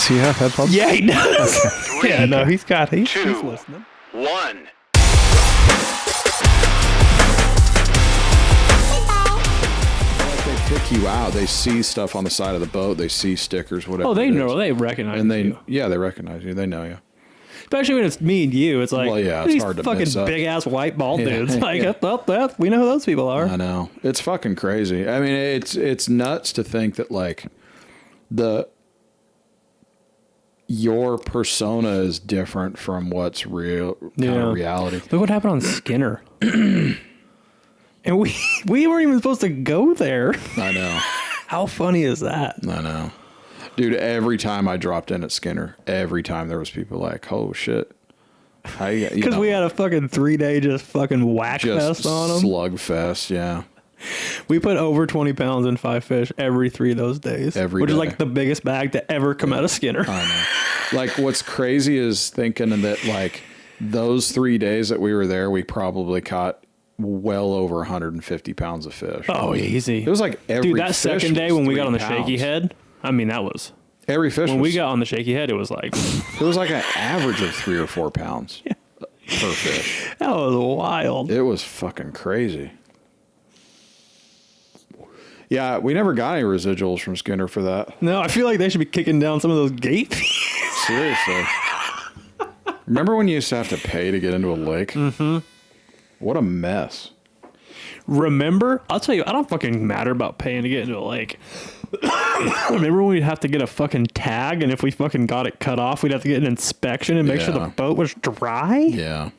Does he have headphones? Yeah, he does. Okay. Yeah, no, he's listening. 1. They pick you out. They see stuff on the side of the boat. They see stickers, whatever. Oh, they it know. is. They recognize And you. they recognize you. They know you. Especially when it's me and you. It's like, Well, yeah, it's these hard to fucking mess up. big-ass white bald Yeah, dudes. Like, yeah. well, we know who those people are. I know. It's fucking crazy. I mean, it's nuts to think that like your persona is different from what's real kind of reality. Look what happened on Skinner. And we weren't even supposed to go there. I know. How funny is that? I know. Dude, every time I dropped in at Skinner, every time there was people like, oh shit. Because we had a fucking 3-day just fucking whack fest on them. Slugfest, yeah. We put over 20 pounds in 5 fish every 3 of those days. Every which day. is like the biggest bag to ever come out of Skinner. I know. Like, what's crazy is thinking that, like, those 3 days that we were there, we probably caught well over 150 pounds of fish. Oh, easy. It was like every Dude, that fish second day was when we 3 got on the pounds. shaky head, I mean, that was... Every fish When was, we got on the shaky head, it was like... it was like an average of 3 or 4 pounds per fish. That was wild. It was fucking crazy. Yeah, we never got any residuals from Skinner for that. No, I feel like they should be kicking down some of those gate fees. Seriously. Remember when you used to have to pay to get into a lake? Mm-hmm. What a mess. Remember? I'll tell you, I don't fucking matter about paying to get into a lake. Remember when we'd have to get a fucking tag, and if we fucking got it cut off, we'd have to get an inspection and make sure the Yeah. boat was dry? Yeah.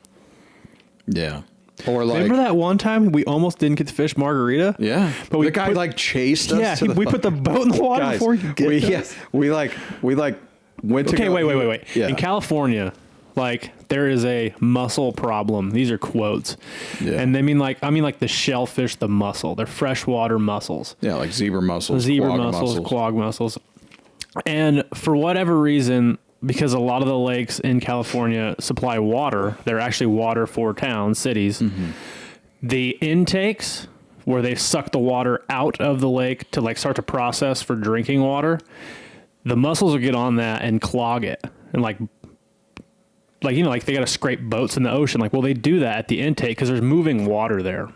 Yeah. Or like... Remember that one time we almost didn't get to fish margarita? Yeah. But we the guy put- like chased us. Yeah, to the we put the boat in the water Guys, before you get we, to yeah, us. we like went to Okay, go- wait. Yeah. In California, like, there is a mussel problem. These are quotes. Yeah. And I mean like the shellfish, the mussel. They're freshwater mussels. Yeah, like zebra mussels, Zebra quagga mussels, quag mussels. And for whatever reason, because a lot of the lakes in California supply water, they're actually water for towns, cities. Mm-hmm. The intakes where they suck the water out of the lake to like start to process for drinking water, the mussels will get on that and clog it. And like they got to scrape boats in the ocean. Like, well, they do that at the intake because there's moving water there.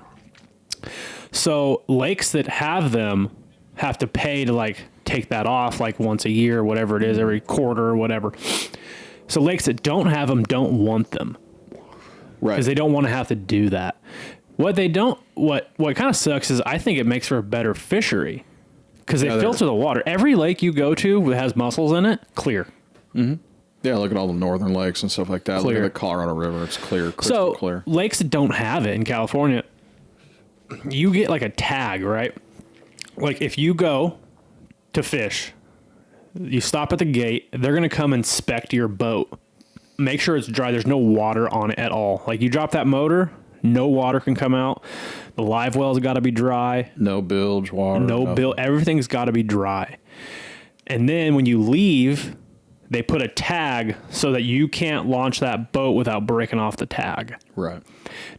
So lakes that have them have to pay to like take that off like once a year, whatever it is, every quarter or whatever. So lakes that don't have them don't want them Right. because they don't want to have to do that. What kind of sucks is I think it makes for a better fishery because they filter the water. Every lake you go to that has mussels in it, clear. Yeah, look at all the northern lakes and stuff like that. Clear. Look at the Colorado River. It's clear, crystal So clear. lakes that don't have it in California, you get like a tag, right? Like if you go to fish, you stop at the gate, they're going to come inspect your boat. Make sure it's dry. There's no water on it at all. Like you drop that motor, no water can come out. The live well's got to be dry. No bilge water. No nothing. bill. Everything's got to be dry. And then when you leave, they put a tag so that you can't launch that boat without breaking off the tag. Right.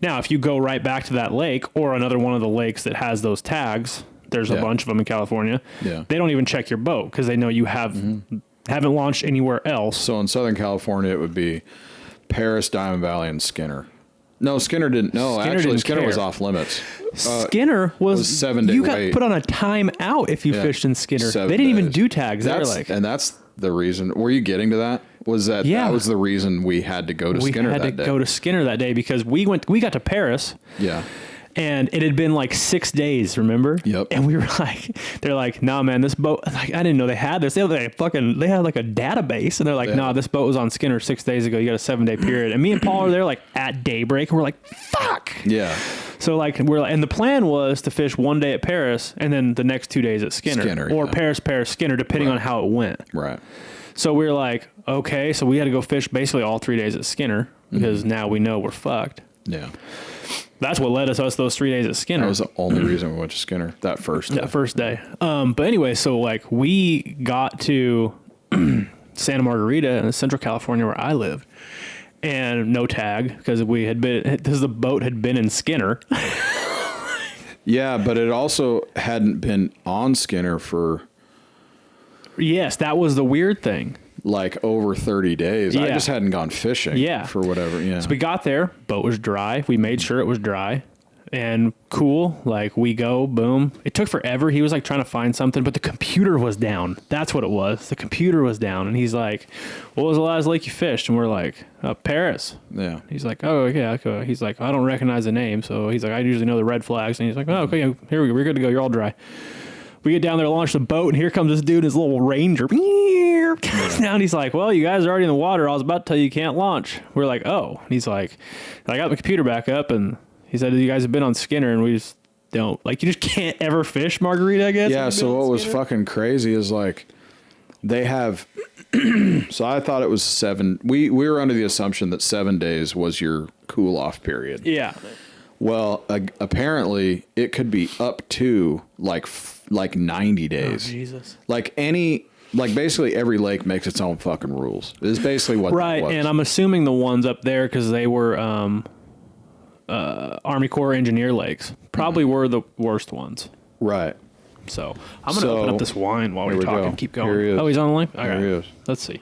Now, if you go right back to that lake or another one of the lakes that has those tags, there's a bunch of them in California. Yeah. They don't even check your boat because they know you haven't launched anywhere else. So in Southern California, it would be Paris, Diamond Valley, and Skinner. No, Skinner didn't. No, Skinner actually, didn't Skinner was care. off limits. Skinner was 7-day you got wait. put on a time out if you Yeah. fished in Skinner. 7 They didn't even days. do tags. They're like, And that's the reason. Were you getting to that? Was that that was the reason we had to go to we Skinner had that to day? go to Skinner that day because we got to Paris. Yeah. And it had been like 6 days, remember? Yep. And we were like, they're like, nah, man, this boat, like, I didn't know they had this. They had like a database. And they're like, nah, this boat was on Skinner 6 days ago. You got a 7-day period. And me and Paul are there like at daybreak. And we're like, fuck. Yeah. So like, and the plan was to fish 1 day at Paris and then the next 2 days at Skinner. Or yeah. Paris, Skinner, depending on how it went. Right. So we were like, okay. So we had to go fish basically all 3 days at Skinner because now we know we're fucked. Yeah. That's what led us those 3 days at Skinner. That was the only reason we went to Skinner that first day. That first day. But anyway, so like we got to Santa Margarita in Central California where I lived and no tag because the boat had been in Skinner. Yeah, but it also hadn't been on Skinner for... Yes, that was the weird thing. like over 30 days. I Yeah. just hadn't gone fishing for whatever. Yeah. So we got there, boat was dry. We made sure it was dry and cool. Like we go, boom. It took forever. He was like trying to find something, but the computer was down. That's what it was. The computer was down. And he's like, what was the last lake you fished? And we're like, Paris. Yeah. He's like, oh, yeah. Okay. He's like, I don't recognize the name. So he's like, I usually know the red flags. And he's like, oh, okay, here we go. We're good to go. You're all dry. We get down there, launch the boat, and here comes this dude, his little Ranger. Comes down. He's like, well, you guys are already in the water. I was about to tell you can't launch. We're like, oh. And he's like, I got the computer back up, and he said, you guys have been on Skinner, and we just don't. Like, you just can't ever fish Margarita, I guess. Yeah, so what was fucking crazy is, like, they have... so I thought it was 7... We were under the assumption that 7 days was your cool-off period. Yeah. Well, apparently, it could be up to, like 90 days. Oh, Jesus. Like basically every lake makes its own fucking rules. Is basically what Right, that was. and I'm assuming the ones up there, because they were Army Corps engineer lakes, probably were the worst ones. Right. So I'm going to open up this wine while we're talking. Go. Keep going. Here he is. Oh, he's on the line? All Here right. he is. Let's see.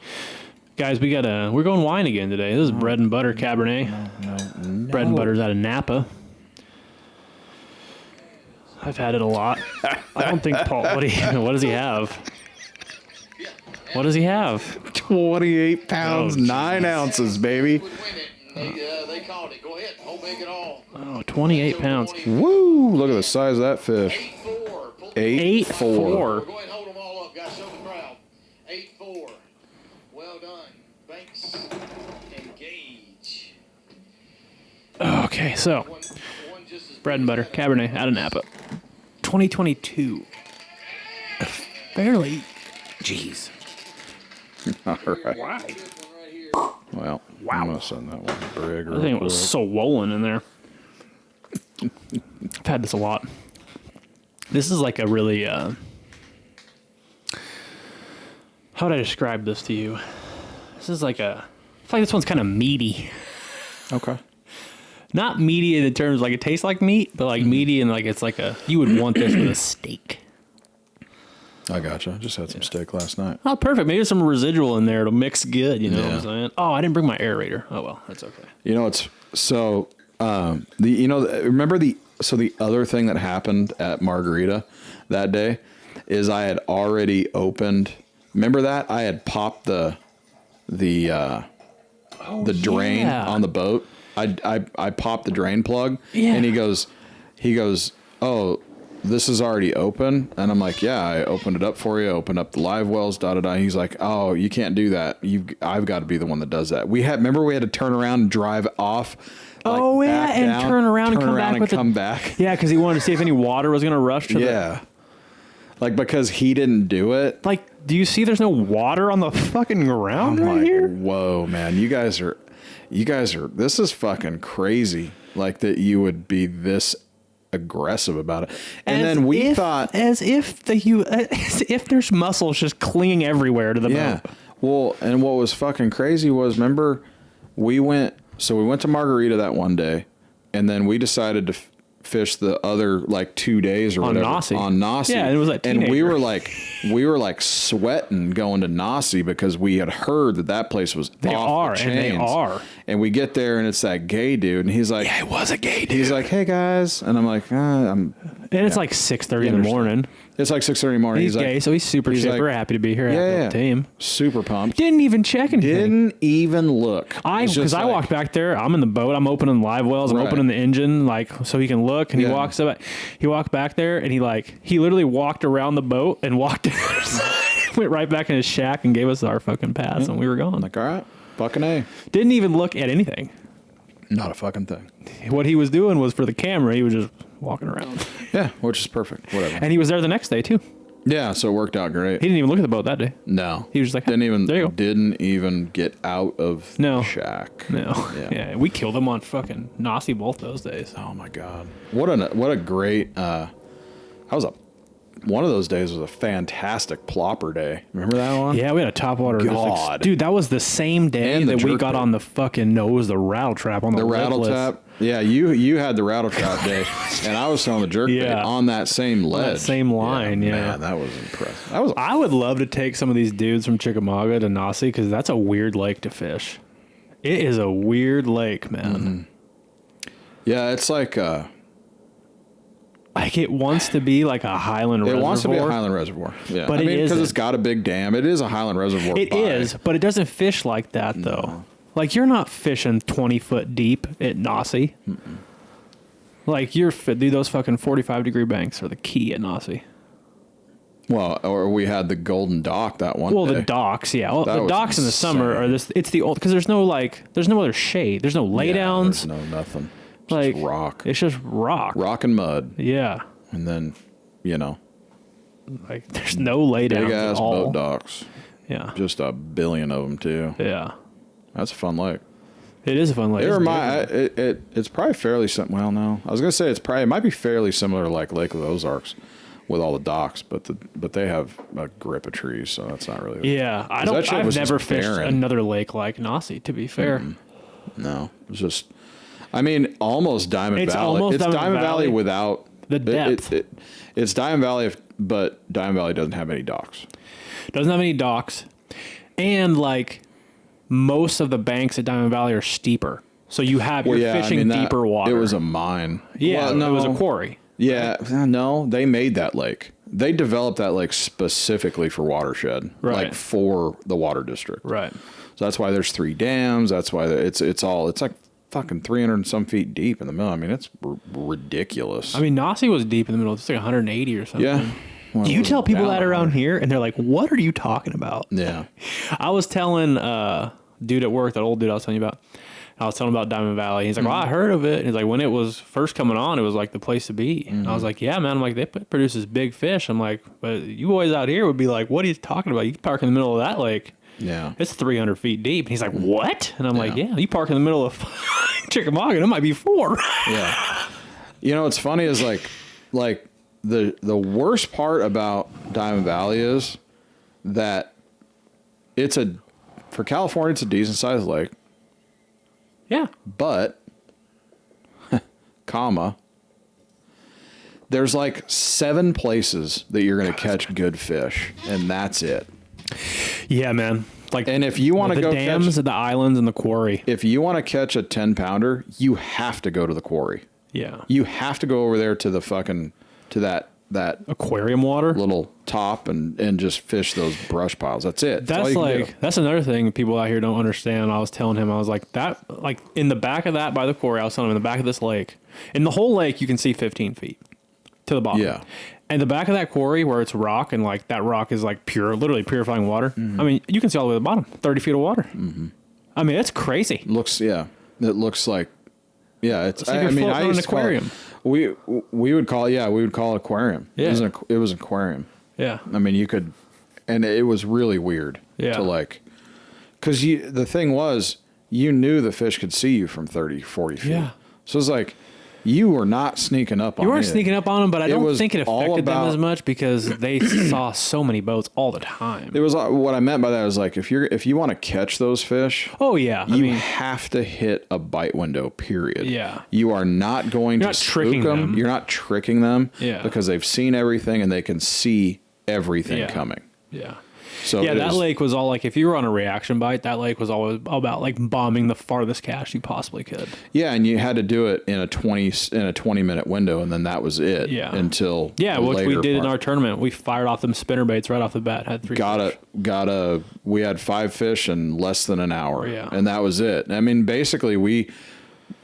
Guys, we're going wine again today. This is bread and butter Cabernet. No. Bread and butter's out of Napa. I've had it a lot. I don't think Paul. What does he have? What does he have? 28 pounds, 9 ounces, baby. They called it. Go ahead. Don't make it all. Oh, 28 pounds. Woo! Look at the size of that fish. 8-4. 8-4. Go ahead and hold them all up, guys. Show the crowd. 8-4. Well done. Banks. Engage. Okay, so One just as bread and butter Cabernet out of Napa. 2022. Barely. Jeez. All right. Wow. Well, I'm going to send that one to Brig. I think it was swollen in there. I've had this a lot. This is like a really, how would I describe this to you? This is like I feel like this one's kind of meaty. Okay. Not meaty in the terms like it tastes like meat, but like meaty and like it's like you would want this with a steak. I gotcha. I just had some steak last night. Oh, perfect. Maybe some residual in there. It'll mix good. You know what I'm saying? Oh, I didn't bring my aerator. Oh, well, that's okay. You know, it's so, remember the other thing that happened at Margarita that day is I had already opened, remember that? I had popped the drain on the boat. I popped the drain plug and he goes, oh, this is already open. And I'm like, yeah, I opened it up for you. Opened up the live wells, He's like, oh, you can't do that. I've got to be the one that does that. Remember we had to turn around and drive off. Oh, yeah, and down, turn around and come back. Yeah, because he wanted to see if any water was going to rush to the... Like, because he didn't do it. Like, do you see there's no water on the fucking ground here? Whoa, man. You guys are, this is fucking crazy. Like, that you would be this aggressive about it. And then we thought... As if there's muscles just clinging everywhere to the boat. Well, and what was fucking crazy was, remember, we went to Margarita that one day, and then we decided to fish the other, like, 2 days or whatever. On Nasi. Yeah, it was like and we were like sweating going to Nasi because we had heard that place was off the chains. And they are. And we get there, and it's that gay dude, and he's like... Yeah, it was a gay dude. He's like, hey, guys. And I'm like, And it's like 6:30 in the morning. It's like 6:30 in the morning. He's gay, like, so he's super chipper, happy to be here. Yeah. The team. Super pumped. Didn't even check anything. Didn't even look. Because I walked back there. I'm in the boat. I'm opening live wells. I'm opening the engine, like, so he can look. And he walks up. He walked back there, and he literally walked around the boat and walked went right back in his shack and gave us our fucking pass, and we were gone. Like, all right, fucking A. Didn't even look at anything. Not a fucking thing. What he was doing was for the camera. He was just walking around. Yeah, which is perfect. Whatever. And he was there the next day too. Yeah, so it worked out great. He didn't even look at the boat that day. No, he was just like, there you go. Didn't even get out of the shack. No, yeah, we killed him on fucking Nasi both those days. Oh my god, what a great. One of those days was a fantastic plopper day. Remember that one? Yeah, we had a topwater. God, dude, that was the same day that we got on the fucking. No, it was the rattle trap on the rattle trap. Yeah, you had the rattle trap day, and I was throwing the jerk bait on that same ledge. That same line, yeah. Man, that was impressive. I would love to take some of these dudes from Chickamauga to Nasse because that's a weird lake to fish. It is a weird lake, man. Yeah, it's like it wants to be like a Highland reservoir. It wants to be a Highland reservoir. Yeah, but because it's got a big dam. It is a Highland reservoir. It is, but it doesn't fish like that though. No. Like you're not fishing 20 foot deep at Nasse. Like dude, those fucking 45-degree banks are the key at Nasse. Well, or we had the Golden Dock that one day. Well, the docks, yeah. Well, the docks in the summer are this. It's the old because there's no other shade. There's no laydowns. There's no nothing. It's like just rock. It's just rock and mud. Yeah. And then, like there's no laydowns big ass at all. boat docks. Yeah. Just a billion of them too. Yeah. That's a fun lake. It is a fun lake. It's probably fairly similar. Well, no, I was gonna say it might be fairly similar to like Lake of the Ozarks, with all the docks, but they have a grip of trees, so that's not really. Yeah, I've never fished another lake like Nasse. To be fair, no, it's just. I mean, almost Diamond Valley. Almost it's Diamond Valley without the depth. It's Diamond Valley, but Diamond Valley doesn't have any docks. Doesn't have any docks, and like most of the banks at Diamond Valley are steeper, so you're fishing deeper water. It was a mine. Yeah, it was a quarry. Yeah, no, they made that lake. They developed that lake specifically for watershed, like for the water district. Right. So that's why there's 3 dams. That's why it's like fucking 300 and some feet deep in the middle. I mean, it's ridiculous. I mean, Nasse was deep in the middle. It's like 180 or something. Yeah. Well, do you tell people that around here, and they're like, "What are you talking about?" Yeah. I was telling dude at work, that old dude I was telling you about. I was telling him about Diamond Valley. He's like, well, I heard of it. And he's like, when it was first coming on, it was like the place to be. And I was like, yeah, man. I'm like, they produce this big fish. I'm like, but you boys out here would be like, what are you talking about? You can park in the middle of that lake. Yeah. It's 300 feet deep. And he's like, what? And I'm like, yeah, you park in the middle of Chickamauga, it might be 4. Yeah. You know, what's funny is like the worst part about Diamond Valley is that for California, it's a decent sized lake. Yeah. But, there's like 7 places that you're going to catch good fish, and that's it. Yeah, man. Like, and if you want to go the dams, the islands, and the quarry. If you want to catch a 10-pounder, you have to go to the quarry. Yeah. You have to go over there to that aquarium water, little top, and just fish those brush piles. That's it. That's another thing people out here don't understand. I was telling him, I was like, that, like in the back of that by the quarry, I was telling him in the back of this lake, in the whole lake, you can see 15 feet to the bottom. Yeah. And the back of that quarry where it's rock, and like that rock is like literally purifying water. Mm-hmm. I mean, you can see all the way to the bottom, 30 feet of water. Mm-hmm. I mean, it's crazy. It looks like, it's like you're floating in an aquarium. We would call it aquarium. Yeah. It was an aquarium. Yeah. I mean, you could, and it was really weird to like, because the thing was, you knew the fish could see you from 30, 40 feet. Yeah. So it's like, you were not sneaking up on them. You weren't sneaking up on them, but I don't think it affected them as much because they saw so many boats all the time. It was what I meant by that was like, if you want to catch those fish, you have to hit a bite window, period. Yeah. You are not going to spook them. You're not tricking them because they've seen everything and they can see everything coming. Yeah. So that lake was all like, if you were on a reaction bite, that lake was always about like bombing the farthest cast you possibly could. Yeah, and you had to do it in a 20-minute window, and then that was it. Yeah. Until which we did in our tournament. We fired off them spinner baits right off the bat. Had 3 fish. We had 5 fish in less than an hour. Yeah. And that was it. I mean, basically we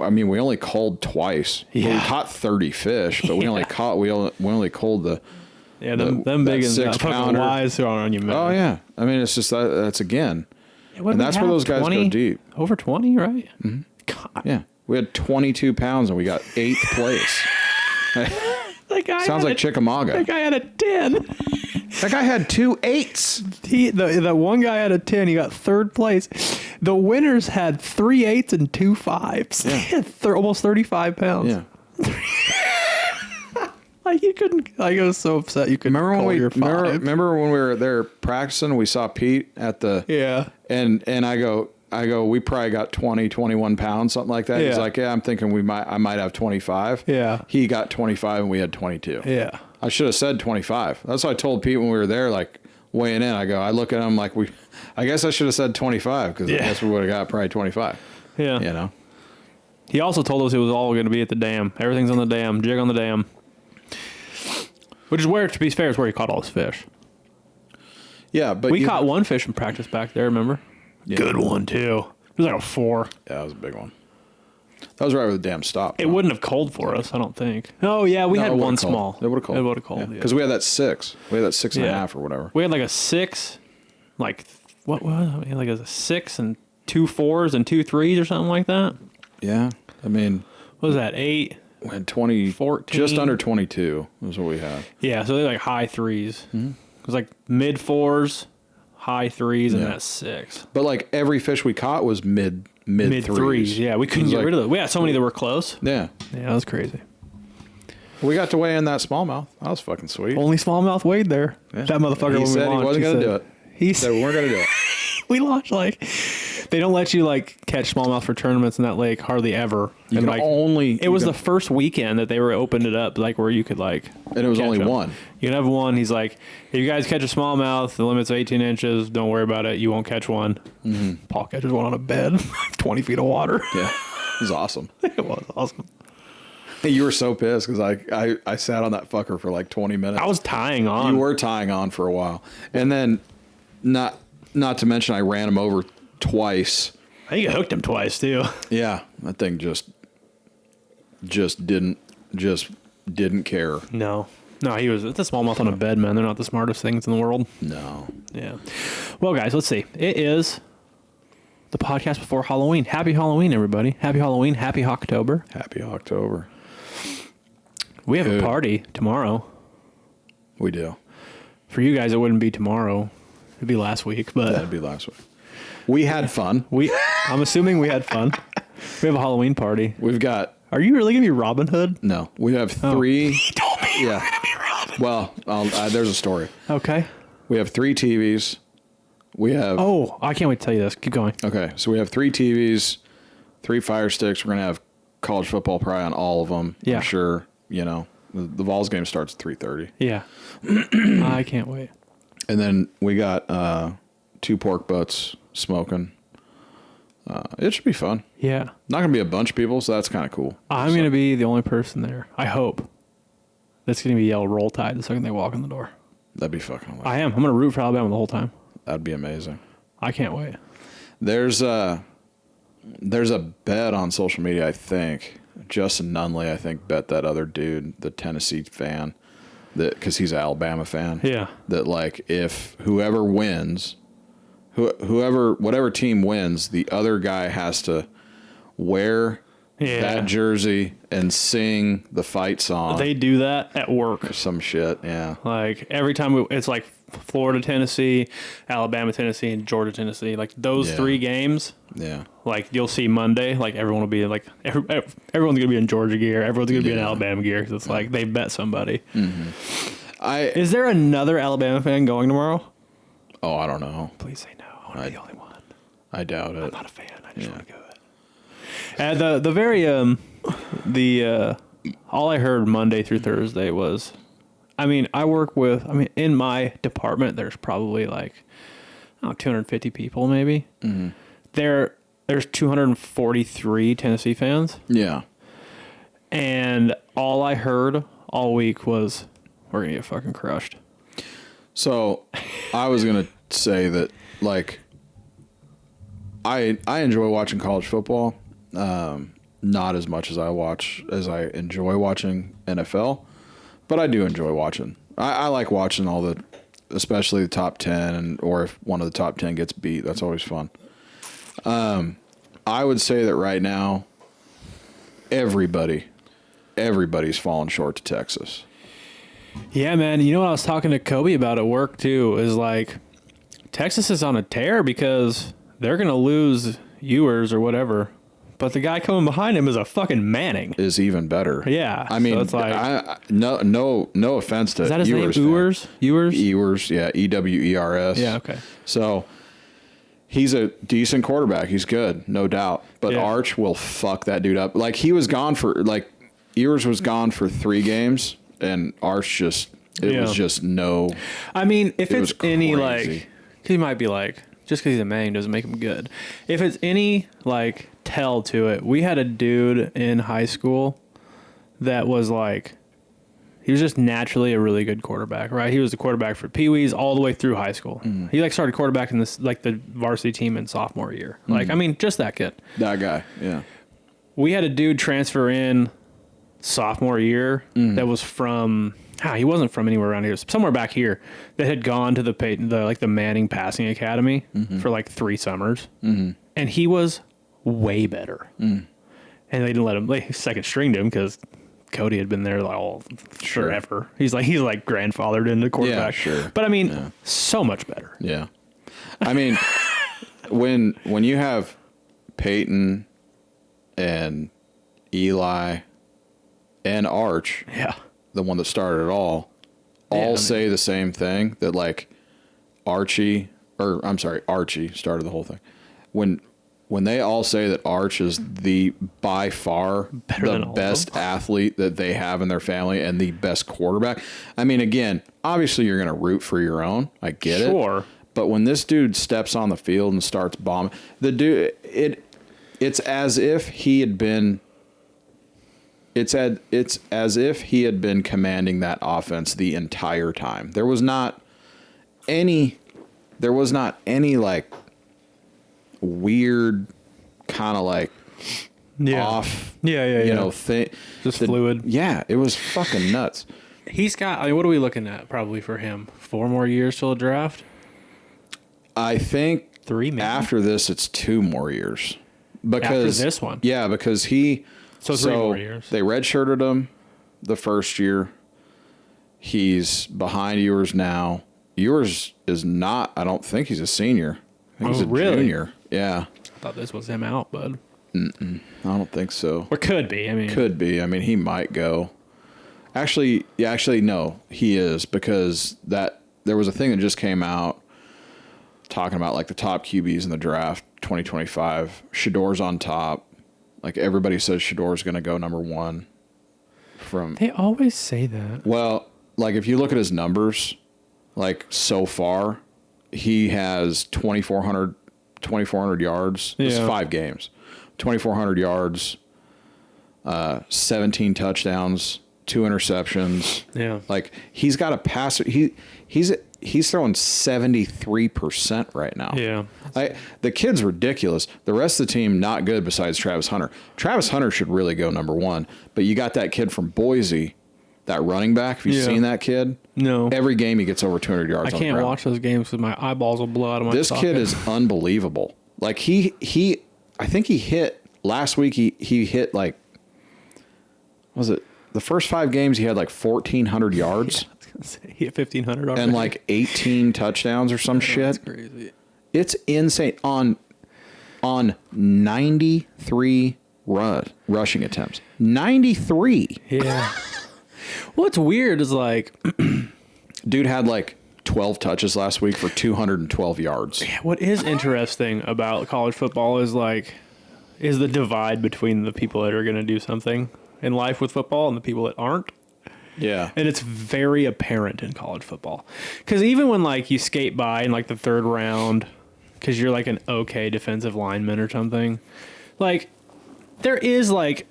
only culled twice. Yeah. We caught 30 fish, but we only culled the. Yeah, them big and 6-pounder wise who are on you, man. Oh yeah, I mean it's just that's again, and that's where those guys go deep. Over 20, right? Mm-hmm. God. Yeah, we had 22 pounds and we got 8th place. Sounds like Chickamauga. That guy had a 10. That guy had 2 8s. The one guy had a 10. He got 3rd place. The winners had 3 8s and 2 5s. Yeah. They had almost 35 pounds. Yeah. Like you couldn't. Like I was so upset you couldn't. Remember when we were there practicing? We saw Pete at the and I go I go, we probably got 20, 21 pounds, something like that. Yeah. He's like, yeah, I'm thinking I might have 25. Yeah. He got 25 and we had 22. Yeah. I should have said 25. That's what I told Pete when we were there, like weighing in. I look at him like I guess I should have said 25 because I guess we would have got probably 25. Yeah. You know? He also told us it was all going to be at the dam. Everything's on the dam. Jig on the dam. Which is where, to be fair, is where he caught all his fish. Yeah, but we caught one fish in practice back there, remember? Yeah. Good one, too. It was like a 4. Yeah, that was a big one. That was right where the dam stopped. It wouldn't have cold for us, I don't think. Oh, yeah, we had one small. It would have cold. It would have cold, Because we had that 6. We had that 6.5 or whatever. We had like a 6, like, what was it? We had like a 6 and 2 4s and 2 3s or something like that. Yeah, I mean... What was that, 8? We had 20... 14? Just under 22 was what we had. Yeah, so they're like high 3s. Mm-hmm. It was like mid 4s, high 3s, and that 6. But like every fish we caught was mid 3s. Yeah, we couldn't get rid of it. We had so many that were close. Yeah. Yeah, that was crazy. We got to weigh in that smallmouth. That was fucking sweet. Only smallmouth weighed there. Yeah. That motherfucker. He said he wasn't going to do it. He said we weren't going to do it. We launched like they don't let you like catch smallmouth for tournaments in that lake hardly ever. You can like only. It was the first weekend that they were opened it up, like where you could like. And it was only them. one. You can have one. He's like, if you guys catch a smallmouth, the limit's 18 inches. Don't worry about it. You won't catch one. Mm-hmm. Paul catches one on a bed, 20 feet of water. Yeah, it was awesome. It was awesome. Hey, you were so pissed because I sat on that fucker for like 20 minutes. I was tying on. You were tying on for a while, and then not to mention I ran him over twice. I think I hooked him twice too. Yeah, that thing just didn't care. No, he was. It's a smallmouth on a bed, man. They're not the smartest things in the world. No. Yeah. Well, guys, let's see. It is the podcast before Halloween. Happy Halloween, everybody. Happy Halloween. Happy October. Happy October. We have a party tomorrow. We do. For you guys, it wouldn't be tomorrow. It'd be last week, but that'd be last week. We had fun. I'm assuming we had fun. We have a Halloween party. We've got. Are you really gonna be Robin Hood? No, we have 3. He told me you were gonna be Robin. Well, there's a story. Okay. We have 3 TVs. We have. Oh, I can't wait to tell you this. Keep going. Okay, so we have 3 TVs, 3 Fire Sticks. We're gonna have college football probably on all of them. Yeah. I'm sure. You know, the Vols game starts at 3:30. Yeah. I can't wait. And then we got 2 pork butts smoking. It should be fun. Yeah. Not going to be a bunch of people, so that's kind of cool. I'm going to be the only person there. I hope. That's going to be yell Roll Tide the second they walk in the door. That'd be fucking hilarious. I am. I'm going to root for Alabama the whole time. That'd be amazing. I can't wait. There's a bet on social media, I think. Justin Nunley, I think, bet that other dude, the Tennessee fan, that because he's an Alabama fan. Yeah. That like if whoever wins, whatever team wins, the other guy has to wear that jersey and sing the fight song. They do that at work. Or some shit, yeah. Like every time it's like Florida, Tennessee, Alabama, Tennessee, and Georgia, Tennessee. Like those 3 games. Yeah. Like you'll see Monday, like everyone will be like everyone's gonna be in Georgia gear. Everyone's gonna be in Alabama gear because it's like they bet somebody. Mm-hmm. Is there another Alabama fan going tomorrow? Oh, I don't know. Please say no. I want to be the only one. I doubt it. I'm not a fan. I just want to go. And the very all I heard Monday through Thursday was, in my department there's probably like 250 people maybe. Mm-hmm. There's 243 Tennessee fans. Yeah. And all I heard all week was, we're gonna get fucking crushed. So I was gonna say that like I enjoy watching college football. Not as much as I enjoy watching NFL, but I do enjoy watching. I like watching especially the top 10 or if one of the top 10 gets beat, that's always fun. I would say that right now, everybody's falling short to Texas. Yeah, man. You know what I was talking to Kobe about at work too, is like Texas is on a tear because they're going to lose Ewers or whatever. But the guy coming behind him is a fucking Manning. Is even better. Yeah. I mean, so it's like, no offense to is that his Ewers name? Ewers? Ewers, yeah, Ewers. Yeah, Yeah, okay. So He's a decent quarterback. He's good, no doubt. But Arch will fuck that dude up. Like, he was gone for, like, Ewers was gone for 3 games, and Arch just, it was just no. I mean, if it's any, crazy. like, he might be like, just because he's a man doesn't make him good. If it's any, like, tell to it, we had a dude in high school that was, like, he was just naturally a really good quarterback, right? He was the quarterback for Pee-wees all the way through high school. Mm-hmm. He, like, started quarterbacking this, like, the varsity team in sophomore year. Mm-hmm. Like, I mean, just that kid. That guy, yeah. We had a dude transfer in sophomore year that was from... he wasn't from anywhere around here. Somewhere back here that had gone to the Manning Passing Academy for like 3 summers, and he was way better. And they didn't let him. They second stringed him because Cody had been there like forever. He's like grandfathered into quarterback. Yeah, sure. But I mean, so much better. Yeah, I mean, when you have Peyton and Eli and Arch, the one that started it all say the same thing, that like Archie started the whole thing. When they all say that Arch is by far the best athlete that they have in their family and the best quarterback. I mean, again, obviously you're going to root for your own. I get it. But when this dude steps on the field and starts bombing, it's as if he had been commanding that offense the entire time. There was not any like weird kind of like off thing. Just fluid. Yeah, it was fucking nuts. He's got, I mean, what are we looking at probably for him? 4 more years till the draft? I think 3 maybe? After this it's 2 more years. Because after this one? Yeah, because So 3 more years. They redshirted him the first year. He's behind Ewers now. Ewers is not, I don't think he's a senior. I think he's a junior. Yeah. I thought this was him out, bud. I don't think so. Or could be. Could be. I mean, he might go. Actually, no, he is, because there was a thing that just came out talking about like the top QBs in the draft 2025. Shador's on top. Like, everybody says Shador's going to go number 1. They always say that. Well, like, if you look at his numbers, like, so far, he has 2,400 yards. It's 5 games. 2,400 yards, 17 touchdowns, 2 interceptions. Yeah. Like, he's got a passer. He's throwing 73% right now. Yeah. The kid's ridiculous. The rest of the team, not good besides Travis Hunter. Travis Hunter should really go number 1. But you got that kid from Boise, that running back. Have you seen that kid? No. Every game he gets over 200 yards. I can't watch those games because my eyeballs will blow out of my socket. This kid is unbelievable. Like, I think he hit, last week he hit like, what was it? The first 5 games he had like 1,400 yards. He hit 1,500 already. And like 18 touchdowns or some shit. That's crazy. It's insane. On 93 rushing attempts. 93. Yeah. What's weird is like, dude had like 12 touches last week for 212 yards. What is interesting about college football is the divide between the people that are going to do something in life with football and the people that aren't. Yeah. And it's very apparent in college football. Because even when like you skate by in like the 3rd round, because you're like an okay defensive lineman or something, like there is like,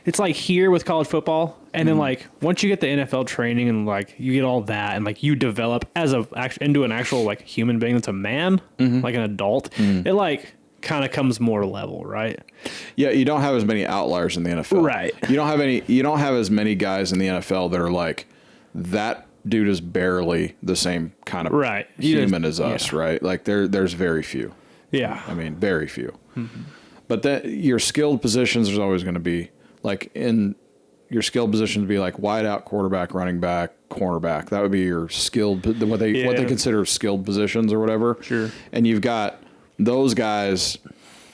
it's like here with college football. And then like once you get the NFL training and like you get all that and like you develop into an actual like human being that's a man, like an adult, it like kind of comes more level, right? Yeah, you don't have as many outliers in the NFL. Right. You don't have as many guys in the NFL that are like, that dude is barely the same kind of human as us, right? Like there's very few. Yeah. I mean, very few. Mm-hmm. But your skilled positions, there's always going to be like in your skilled positions be like wide out, quarterback, running back, cornerback. That would be your skilled, what they consider skilled positions or whatever. Sure. And you've got those guys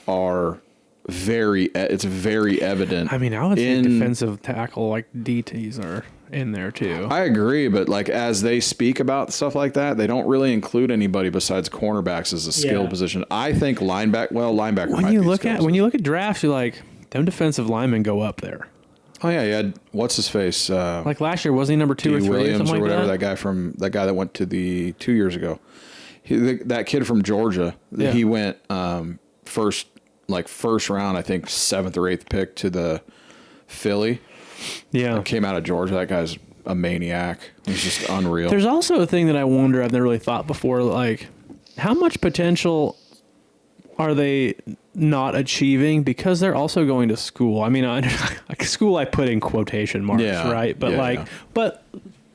are it's very evident. I mean, I would say defensive tackle like DTs are in there too. I agree, but like as they speak about stuff like that, they don't really include anybody besides cornerbacks as a skill position. I think linebacker when you look at drafts, you're like, them defensive linemen go up there. Oh yeah, yeah. What's his face? Like last year, wasn't he number 2 or 3 Williams or something or whatever, like that guy that went to the 2 years ago. That kid from Georgia, he went first round, I think 7th or 8th pick to the Philly. Yeah. Came out of Georgia. That guy's a maniac. He's just unreal. There's also a thing that I wonder, I've never really thought before, like how much potential are they not achieving because they're also going to school? I mean, like school I put in quotation marks, right? But but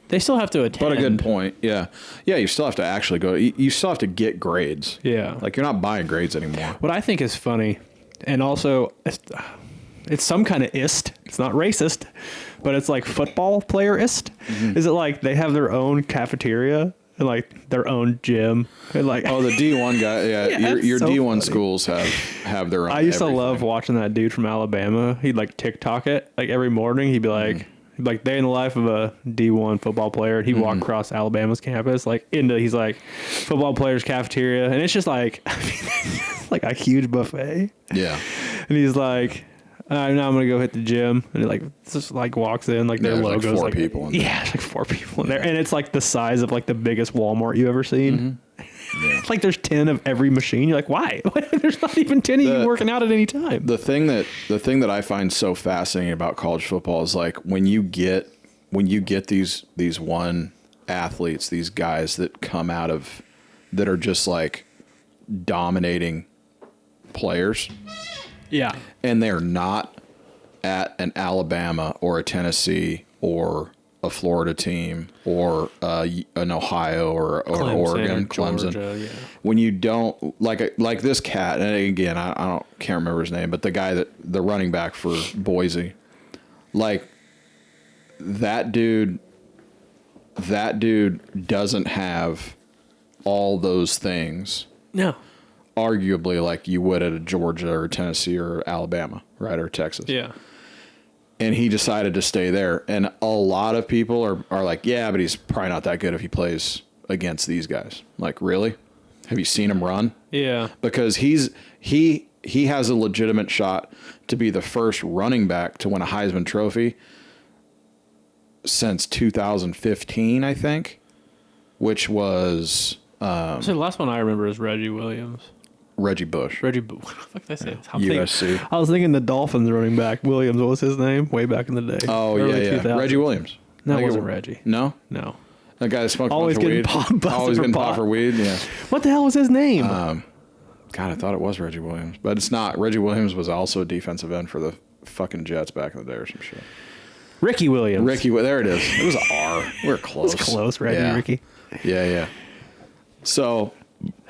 they still have to attend. But a good point. Yeah. Yeah, you still have to actually go. You still have to get grades. Yeah. Like you're not buying grades anymore. What I think is funny, and also it's some kind of ist. It's not racist, but it's like football player-ist. Mm-hmm. Is it like they have their own cafeteria and like their own gym and like the D1 guy? Yeah, your so D1 funny. Schools have their own. I used to love watching that dude from Alabama. He'd like TikTok it like every morning. He'd be like. Like day in the life of a D1 football player. He walked across Alabama's campus, he's like football players cafeteria, and it's just like, like a huge buffet. Yeah. And he's like, now I'm gonna go hit the gym, and he like just like walks in, like their logos, like 4 people in there. Yeah, it's like 4 people in there, and it's like the size of like the biggest Walmart you ever seen. Mm-hmm. Yeah. It's like there's 10 of every machine. You're like, why? There's not even 10 of you working out at any time. The thing that I find so fascinating about college football is like when you get these one athletes, these guys that come out of that are just like dominating players. Yeah. And they're not at an Alabama or a Tennessee or a Florida team or an Ohio or Clemson, Oregon, Clemson. Georgia, yeah. When you don't like this cat, and again, I can't remember his name, but the guy the running back for Boise, like that dude doesn't have all those things. No. Arguably like you would at a Georgia or Tennessee or Alabama, right? Or Texas. Yeah. And he decided to stay there. And a lot of people are like, yeah, but he's probably not that good if he plays against these guys. Like, really? Have you seen him run? Yeah. Because he has a legitimate shot to be the first running back to win a Heisman Trophy since 2015, I think, which was... so the last one I remember is Reggie Williams. Reggie Bush. What the fuck did I say? USC. I was thinking the Dolphins running back. Williams, what was his name? Way back in the day. Oh, yeah. Reggie Williams. No, it wasn't Reggie. No? No. That guy that smoked always a bunch of weed. Always getting pot for weed, yeah. What the hell was his name? God, I thought it was Reggie Williams. But it's not. Reggie Williams was also a defensive end for the fucking Jets back in the day or some shit. Ricky Williams. There it is. It was an R. We were close. It was close, right? Ricky. Yeah. So...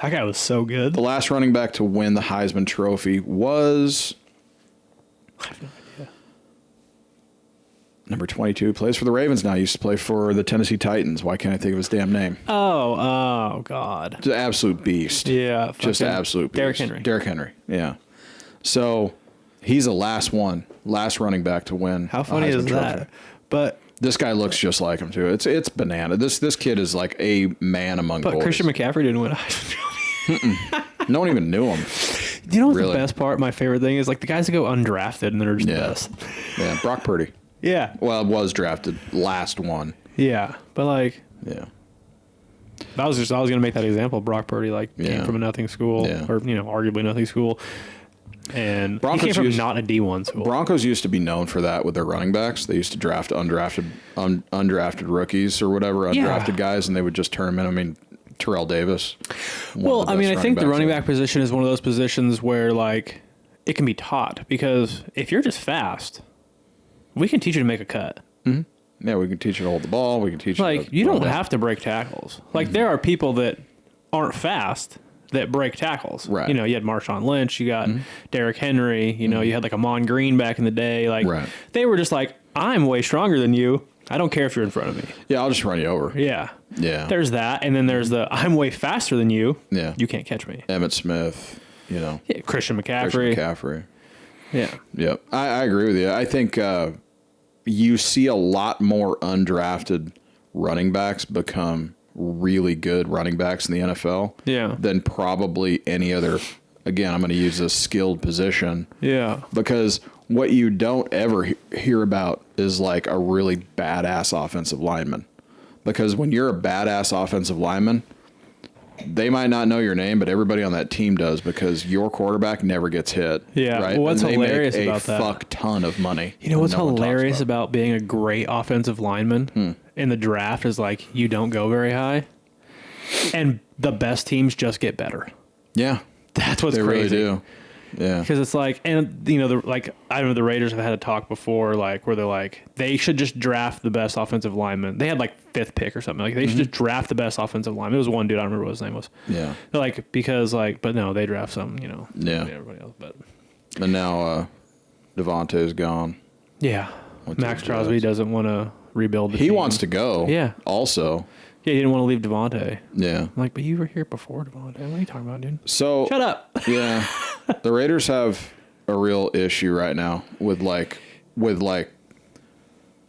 that guy was so good. The last running back to win the Heisman Trophy was... I have no idea. Number 22. Plays for the Ravens now. Used to play for the Tennessee Titans. Why can't I think of his damn name? Oh, God. Just an absolute beast. Yeah. Just an absolute beast. Derrick Henry. Yeah. So he's the last running back to win. How funny is that? But... this guy looks just like him too. It's banana. This kid is like a man among boys. But Christian McCaffrey didn't win a Heisman Trophy. No one even knew him. Do you know what's the best part? My favorite thing is like the guys that go undrafted and they're just the best. Yeah, Brock Purdy. Yeah. Well, it was drafted last one. Yeah, but like. Yeah. I was gonna make that example. Brock Purdy came from a nothing school, or arguably nothing school. And Broncos he came from not a D1 school. Broncos used to be known for that with their running backs. They used to draft undrafted rookies or whatever, undrafted guys, and they would just turn them in. I mean, Terrell Davis. Well, I mean, I think the running back position is one of those positions where, like, it can be taught. Because if you're just fast, we can teach you to make a cut. Mm-hmm. Yeah, we can teach you to hold the ball. We can teach you to... you don't have to break tackles. Like, there are people that aren't fast that break tackles. Right. You had Marshawn Lynch, you got Derrick Henry, you had like Amon Green back in the day. Like they were just like, I'm way stronger than you. I don't care if you're in front of me. Yeah, I'll just run you over. Yeah. Yeah. There's that. And then there's the I'm way faster than you. Yeah. You can't catch me. Emmitt Smith, Yeah, Christian McCaffrey. Yeah. Yep. I agree with you. I think you see a lot more undrafted running backs become really good running backs in the NFL than probably any other. Again, I'm going to use a skilled position. Yeah. Because what you don't ever hear about is like a really badass offensive lineman. Because when you're a badass offensive lineman, they might not know your name, but everybody on that team does because your quarterback never gets hit. Yeah. Right? Well, what's and they hilarious make about that? A fuck ton of money. You know what's hilarious about being a great offensive lineman in the draft is like you don't go very high, and the best teams just get better. Yeah. That's what's they crazy. Really do. Yeah. Because it's like, and you know, I don't know, the Raiders have had a talk before, like where they're like, they should just draft the best offensive lineman. They had like 5th pick or something. Like they should just draft the best offensive lineman. It was one dude, I don't remember what his name was. Yeah. They're like, because like, but no, they draft some, you know. Yeah. Everybody else, but. And now Devontae's gone. Yeah. Max Crosby doesn't want to rebuild the team. He wants to go. Yeah. Also. Yeah, he didn't want to leave Devontae. Yeah. I'm like, but you were here before Devontae. What are you talking about, dude? So shut up. Yeah. The Raiders have a real issue right now with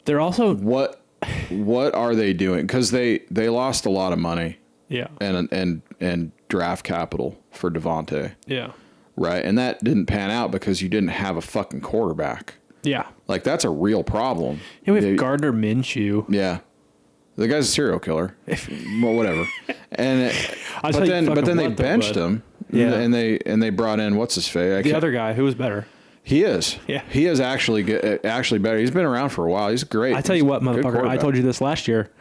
they're also what are they doing? Because they lost a lot of money. Yeah. And draft capital for Devontae. Yeah. Right. And that didn't pan out because you didn't have a fucking quarterback. Yeah. Like that's a real problem. Yeah, we have Gardner Minshew. Yeah. The guy's a serial killer. Well, whatever. And but then they benched him. Yeah. And they brought in what's his face? The other guy who was better. He is. Yeah. He is actually better. He's been around for a while. He's great. I tell you what, motherfucker. I told you this last year.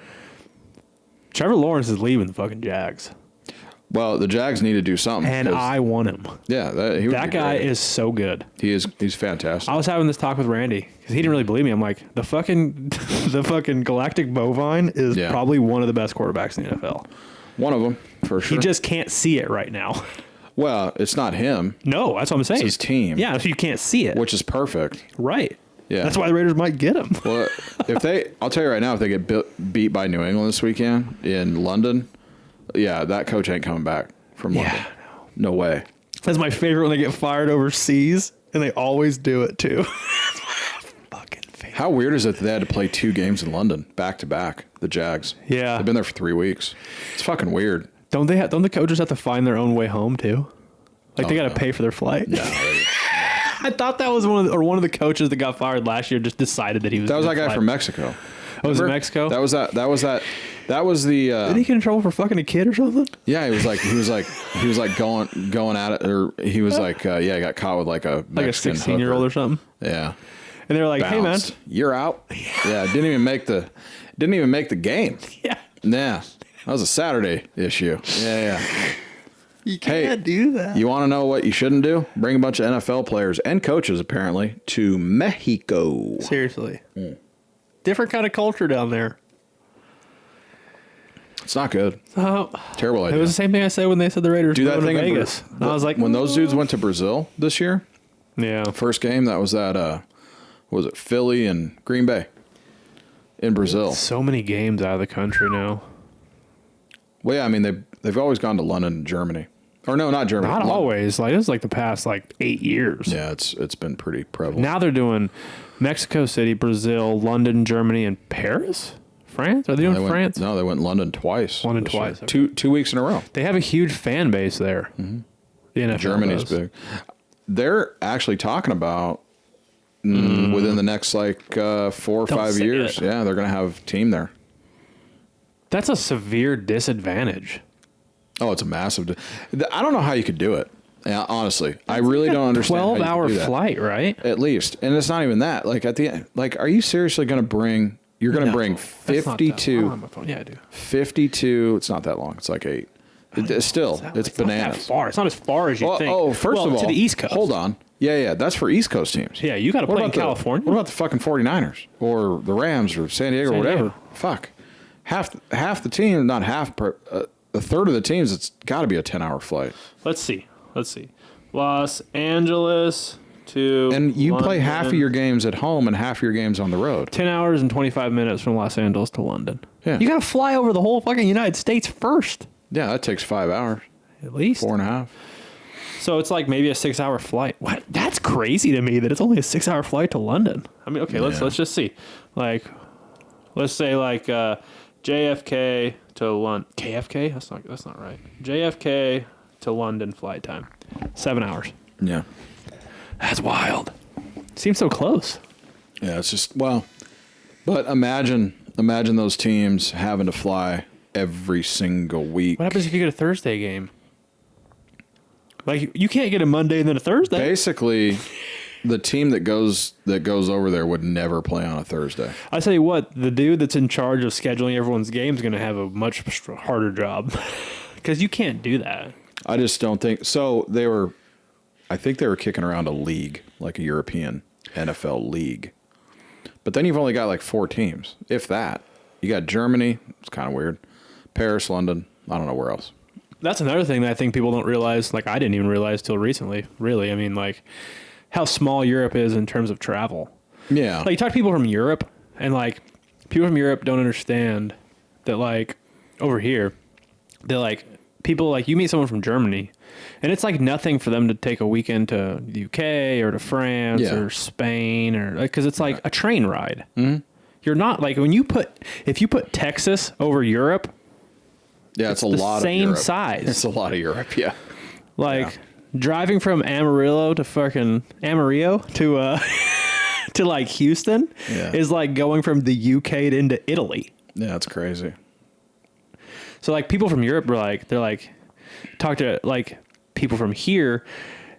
Trevor Lawrence is leaving the fucking Jags. Well, the Jags need to do something. And I want him. Yeah, that guy is so good. He's fantastic. I was having this talk with Randy because he didn't really believe me. I'm like, the fucking Galactic Bovine is probably one of the best quarterbacks in the NFL. One of them, for sure. He just can't see it right now. Well, it's not him. No, that's what I'm saying. It's his team. Yeah, so you can't see it. Which is perfect. Right. Yeah. That's why the Raiders might get him. Well, I'll tell you right now, if they get beat by New England this weekend in London, yeah, that coach ain't coming back from London. No way. That's my favorite when they get fired overseas, and they always do it too. Fucking favorite. How weird is it that they had to play 2 games in London back to back? The Jags. Yeah, they've been there for 3 weeks. It's fucking weird. Don't the coaches have to find their own way home too? Like they got to pay for their flight. Yeah. I thought that was one of the coaches that got fired last year just decided that he was. That was that guy from Mexico. Oh, was it Mexico? That was the. Did he get in trouble for fucking a kid or something? Yeah, he was like going at it, or he was like, he got caught with like a 16-year-old or something. Yeah, and they were like, bounced. "Hey man, you're out." Yeah, didn't even make the game. Yeah, that was a Saturday issue. Yeah. You can't do that. You want to know what you shouldn't do? Bring a bunch of NFL players and coaches, apparently, to Mexico. Seriously. Different kind of culture down there. It's not good. Terrible idea. It was the same thing I said when they said the Raiders do that thing to Vegas. I was like, when those dudes went to Brazil this year. Yeah. First game, that was at was it Philly and Green Bay in Brazil. So many games out of the country now. Well, yeah, I mean they've always gone to London and Germany. Or no, not Germany. Not London. Always. Like it's like the past 8 years. Yeah, it's been pretty prevalent. Now they're doing Mexico City, Brazil, London, Germany, and Paris. France? Are they doing France? No, they went London twice. London twice. Okay. 2 weeks in a row. They have a huge fan base there. Mm-hmm. The NFL Germany's big. They're actually talking about within the next 4 or 5 years. Yeah, they're going to have a team there. That's a severe disadvantage. Oh, it's a massive. I don't know how you could do it. Yeah, honestly, I really don't understand. 12-hour flight, right? At least, and it's not even that. Like at the end, are you seriously going to bring? You're going to bring 52. Yeah, I do. 52. It's not that long. It's like 8. It's bananas. Not that far. It's not as far as you think. Oh, first of all, to the East Coast. Hold on. Yeah. That's for East Coast teams. Yeah, you got to play in California. What about the fucking 49ers or the Rams or San Diego or whatever? Fuck. Half the team, not half. A third of the teams. It's got to be a 10-hour flight. Let's see. Los Angeles to and you London. Play half of your games at home and half of your games on the road. 10 hours and 25 minutes from Los Angeles to London. Yeah. You got to fly over the whole fucking United States first. Yeah, that takes 5 hours. At least. 4.5. So it's like maybe a 6-hour flight. What? That's crazy. crazy to me that it's only a 6-hour flight to London. I mean, okay, let's just see. Like, let's say like JFK to London. KFK? That's not right. JFK to London flight time. 7 hours. Yeah. That's wild. Seems so close. Yeah, it's just, well, but imagine those teams having to fly every single week. What happens if you get a Thursday game? Like, you can't get a Monday and then a Thursday. Basically, the team that goes over there would never play on a Thursday. I tell you what, the dude that's in charge of scheduling everyone's games is going to have a much harder job because you can't do that. I just don't think so. I think they were kicking around a league, like a European NFL league. But then you've only got like 4 teams, if that. You got Germany, it's kind of weird. Paris, London, I don't know where else. That's another thing that I think people don't realize, like I didn't even realize till recently, really. I mean, like, how small Europe is in terms of travel. Yeah. Like, you talk to people from Europe, and, like, people from Europe don't understand that, like, over here, they're, like, people, like, you meet someone from Germany, and it's, like, nothing for them to take a weekend to the UK or to France or Spain, or, like, because it's, like, a train ride. Mm-hmm. You're not, like, if you put Texas over Europe, yeah, it's a lot of same Europe. size. It's a lot of Europe, yeah. Like, driving from Amarillo to to like Houston is like going from the UK into Italy. Yeah, that's crazy. So like people from Europe they're like talk to like people from here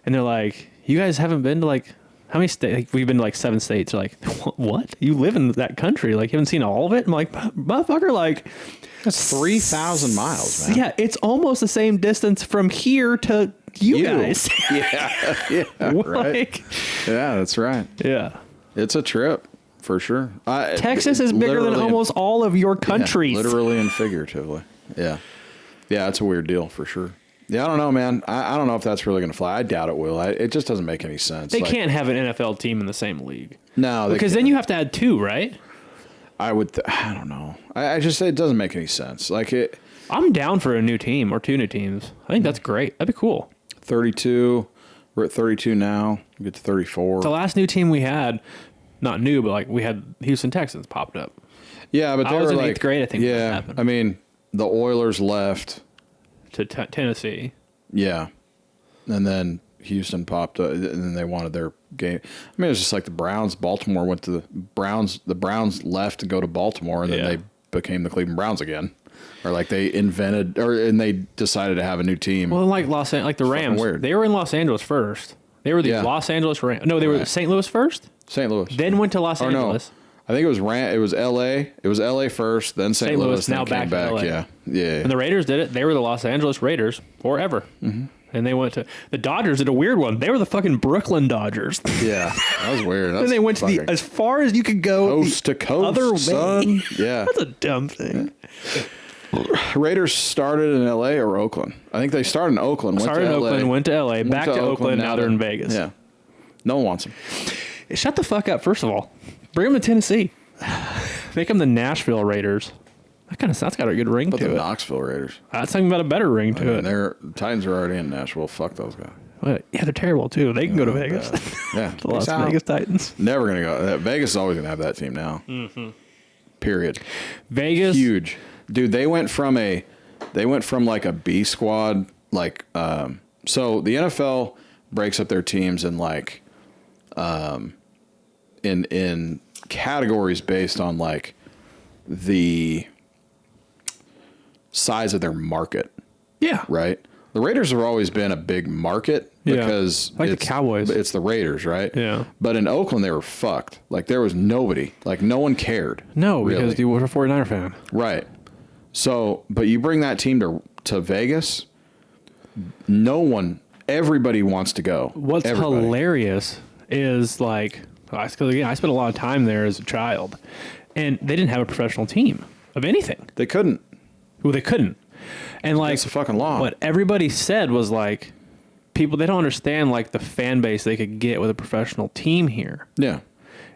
and they're like, you guys haven't been to like how many states? Like, we've been to like 7 states. They're like, what? You live in that country? Like, you haven't seen all of it? I'm like, motherfucker, like, that's 3,000 miles, man. Yeah, it's almost the same distance from here to you guys. Yeah, right. Yeah, that's right. Yeah. It's a trip, for sure. Texas is bigger than almost all of your countries. Yeah, literally and figuratively. Yeah. Yeah, it's a weird deal, for sure. Yeah, I don't know, man. I don't know if that's really going to fly. I doubt it will. It just doesn't make any sense. They can't have an NFL team in the same league. No. Because then you have to add 2, right? I don't know. I just say it doesn't make any sense. Like I'm down for a new team or 2 new teams. I think that's great. That'd be cool. 32. We're at 32 now. We get to 34. The last new team we had, not new, but like we had Houston Texans popped up. Yeah, but I was in 8th grade, I think. Yeah, that happened. I mean, the Oilers left to Tennessee. Yeah, and then Houston popped up, and then they wanted their game. I mean, it was just like the Browns. Baltimore went to the Browns. The Browns left to go to Baltimore, and then they became the Cleveland Browns again. Or like they invented, and they decided to have a new team. Well, like the Rams, they were in Los Angeles first. They were the Los Angeles Rams. No, they were St. Louis first. St. Louis. Then went to Los Angeles. No. I think it was It was L.A. It was L.A. first, then St. Louis, now then came back. to LA. Yeah. And the Raiders did it. They were the Los Angeles Raiders forever. Mm-hmm. And they went to the Dodgers. Did a weird one. They were the fucking Brooklyn Dodgers. Yeah, that was weird. Then they went to as far as you could go, coast to coast, other son. way. Yeah, that's a dumb thing. Raiders started in L.A. or Oakland. I think they started in Oakland. Went to L.A. Back to Oakland. Now they're in Vegas. Yeah, no one wants them. Shut the fuck up. First of all, bring them to Tennessee. Make them the Nashville Raiders. That's got a good ring to it. But the Knoxville Raiders. That's something about a better ring to it. The Titans are already in Nashville. Fuck those guys. Well, yeah, they're terrible too. They can go to Vegas. Yeah, the Las Vegas Titans. Never gonna go. Vegas is always gonna have that team now. Mm-hmm. Period. Vegas, huge, dude. They went from like a B squad, like so the NFL breaks up their teams in like in categories based on like the size of their market. Yeah. Right? The Raiders have always been a big market because like the Cowboys. It's the Raiders, right? Yeah. But in Oakland they were fucked. Like there was nobody. Like no one cared. No, really. Because you were a 49er fan. Right. So, but you bring that team to Vegas, everybody wants to go. What's hilarious is like, I spent a lot of time there as a child, and they didn't have a professional team of anything. They couldn't. Well, they couldn't. And like, that's a fucking law. What everybody said was like, people, they don't understand like the fan base they could get with a professional team here. Yeah.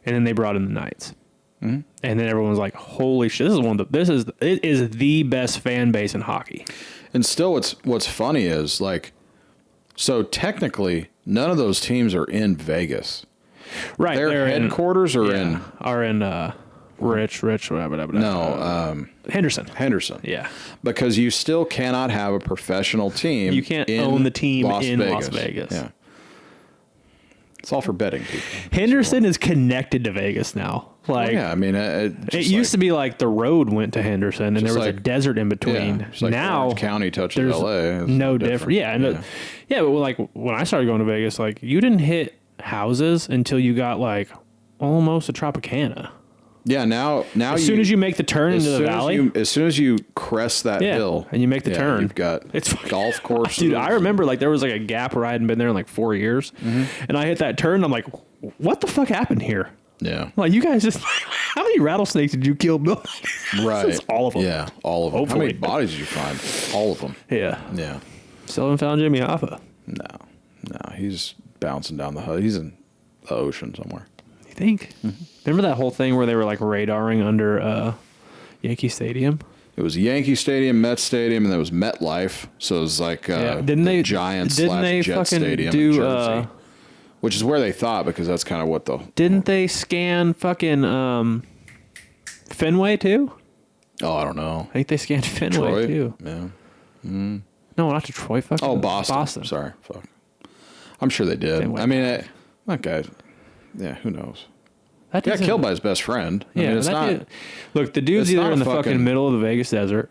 And then they brought in the Knights. Mm-hmm. And then everyone was like, holy shit, it is the best fan base in hockey. And still what's funny is like, so technically None of those teams are in Vegas. Right. Their headquarters are in Rich, whatever. No, Henderson. Yeah. Because you still cannot have a professional team. You can't own the team in Las Vegas. Yeah. It's all for betting people. Henderson is connected to Vegas now. Like, I mean, it used to be like the road went to Henderson and there was a desert in between. Like now Orange County touches LA. No different. Yeah. But like when I started going to Vegas, like you didn't hit houses until you got like almost a Tropicana. Yeah, now as soon as you make the turn into the valley, as soon as you crest that hill and you make the turn, you've got golf courses. Dude, I remember like there was like a gap where I hadn't been there in like 4 years, and I hit that turn. And I'm like, what the fuck happened here? Yeah, like you guys just how many rattlesnakes did you kill, Bill? Right, all of them. Yeah, all of them. Hopefully. How many bodies did you find? All of them. Yeah. Still haven't found Jimmy Hoffa. No, he's bouncing down the He's in the ocean somewhere. You think? Remember that whole thing where they were like radaring under Yankee Stadium? It was Yankee Stadium, Met Stadium, and there was MetLife. So it was like Giants / Jet Stadium in Jersey, which is where they thought, because that's kind of what the... Didn't they scan fucking Fenway too? Oh, I don't know. I think they scanned Fenway too. Yeah. No, not Detroit. Fucking Boston. Sorry. Fuck. I'm sure they did. Fenway. I mean, that guy... Yeah, who knows? He got killed by his best friend. I mean, it's not... Look, the dude's either in the fucking middle of the Vegas desert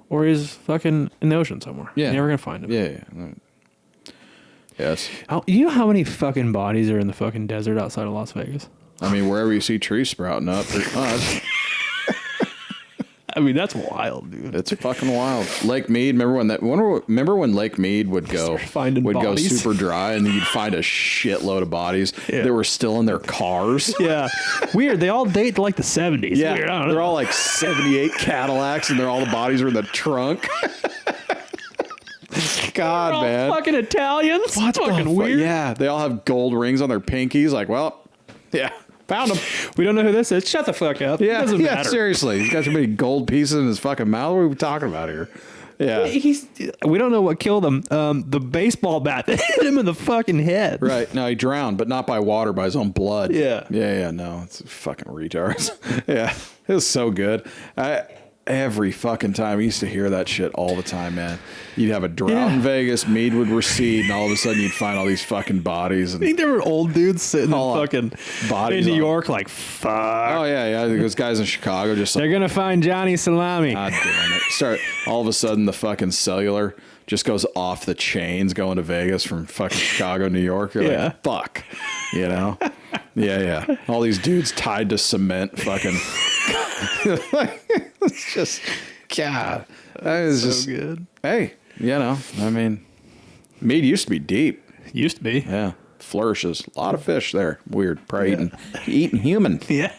or he's fucking in the ocean somewhere. Yeah. You're never going to find him. Yeah. Yes. You know how many fucking bodies are in the fucking desert outside of Las Vegas? I mean, wherever you see trees sprouting up, I mean, that's wild, dude. It's fucking wild. Lake Mead. Remember when Lake Mead would go super dry, and then you'd find a shitload of bodies that were still in their cars. Yeah, weird. They all date to like the 70s. Yeah, weird. I don't know. They're all like 78 Cadillacs, and all the bodies are in the trunk. God, all man, fucking Italians. What's fucking weird? Yeah, they all have gold rings on their pinkies. Like, well, yeah. Found him. We don't know who this is. Shut the fuck up. Yeah, it doesn't matter. Seriously. He's got so many gold pieces in his fucking mouth. What are we talking about here? Yeah. We don't know what killed him. The baseball bat that hit him in the fucking head. Right. No, he drowned, but not by water, by his own blood. Yeah. Yeah. No, it's fucking retards. Yeah. It was so good. Every fucking time. I used to hear that shit all the time, man. You'd have a drought in Vegas, Mead would recede, and all of a sudden you'd find all these fucking bodies. And I think there were old dudes sitting in fucking bodies in New York like, fuck. Oh, yeah. I think those guys in Chicago just they're going to find Johnny Salami. God damn it. All of a sudden the fucking cellular just goes off the chains going to Vegas from fucking Chicago, New York. You're like, fuck. You know? Yeah. All these dudes tied to cement fucking... It's just, God, that is so just good. Hey, I mean, Mead used to be deep. Used to be. Yeah. Flourishes. A lot of fish there. Weird. Probably eating human. Yeah.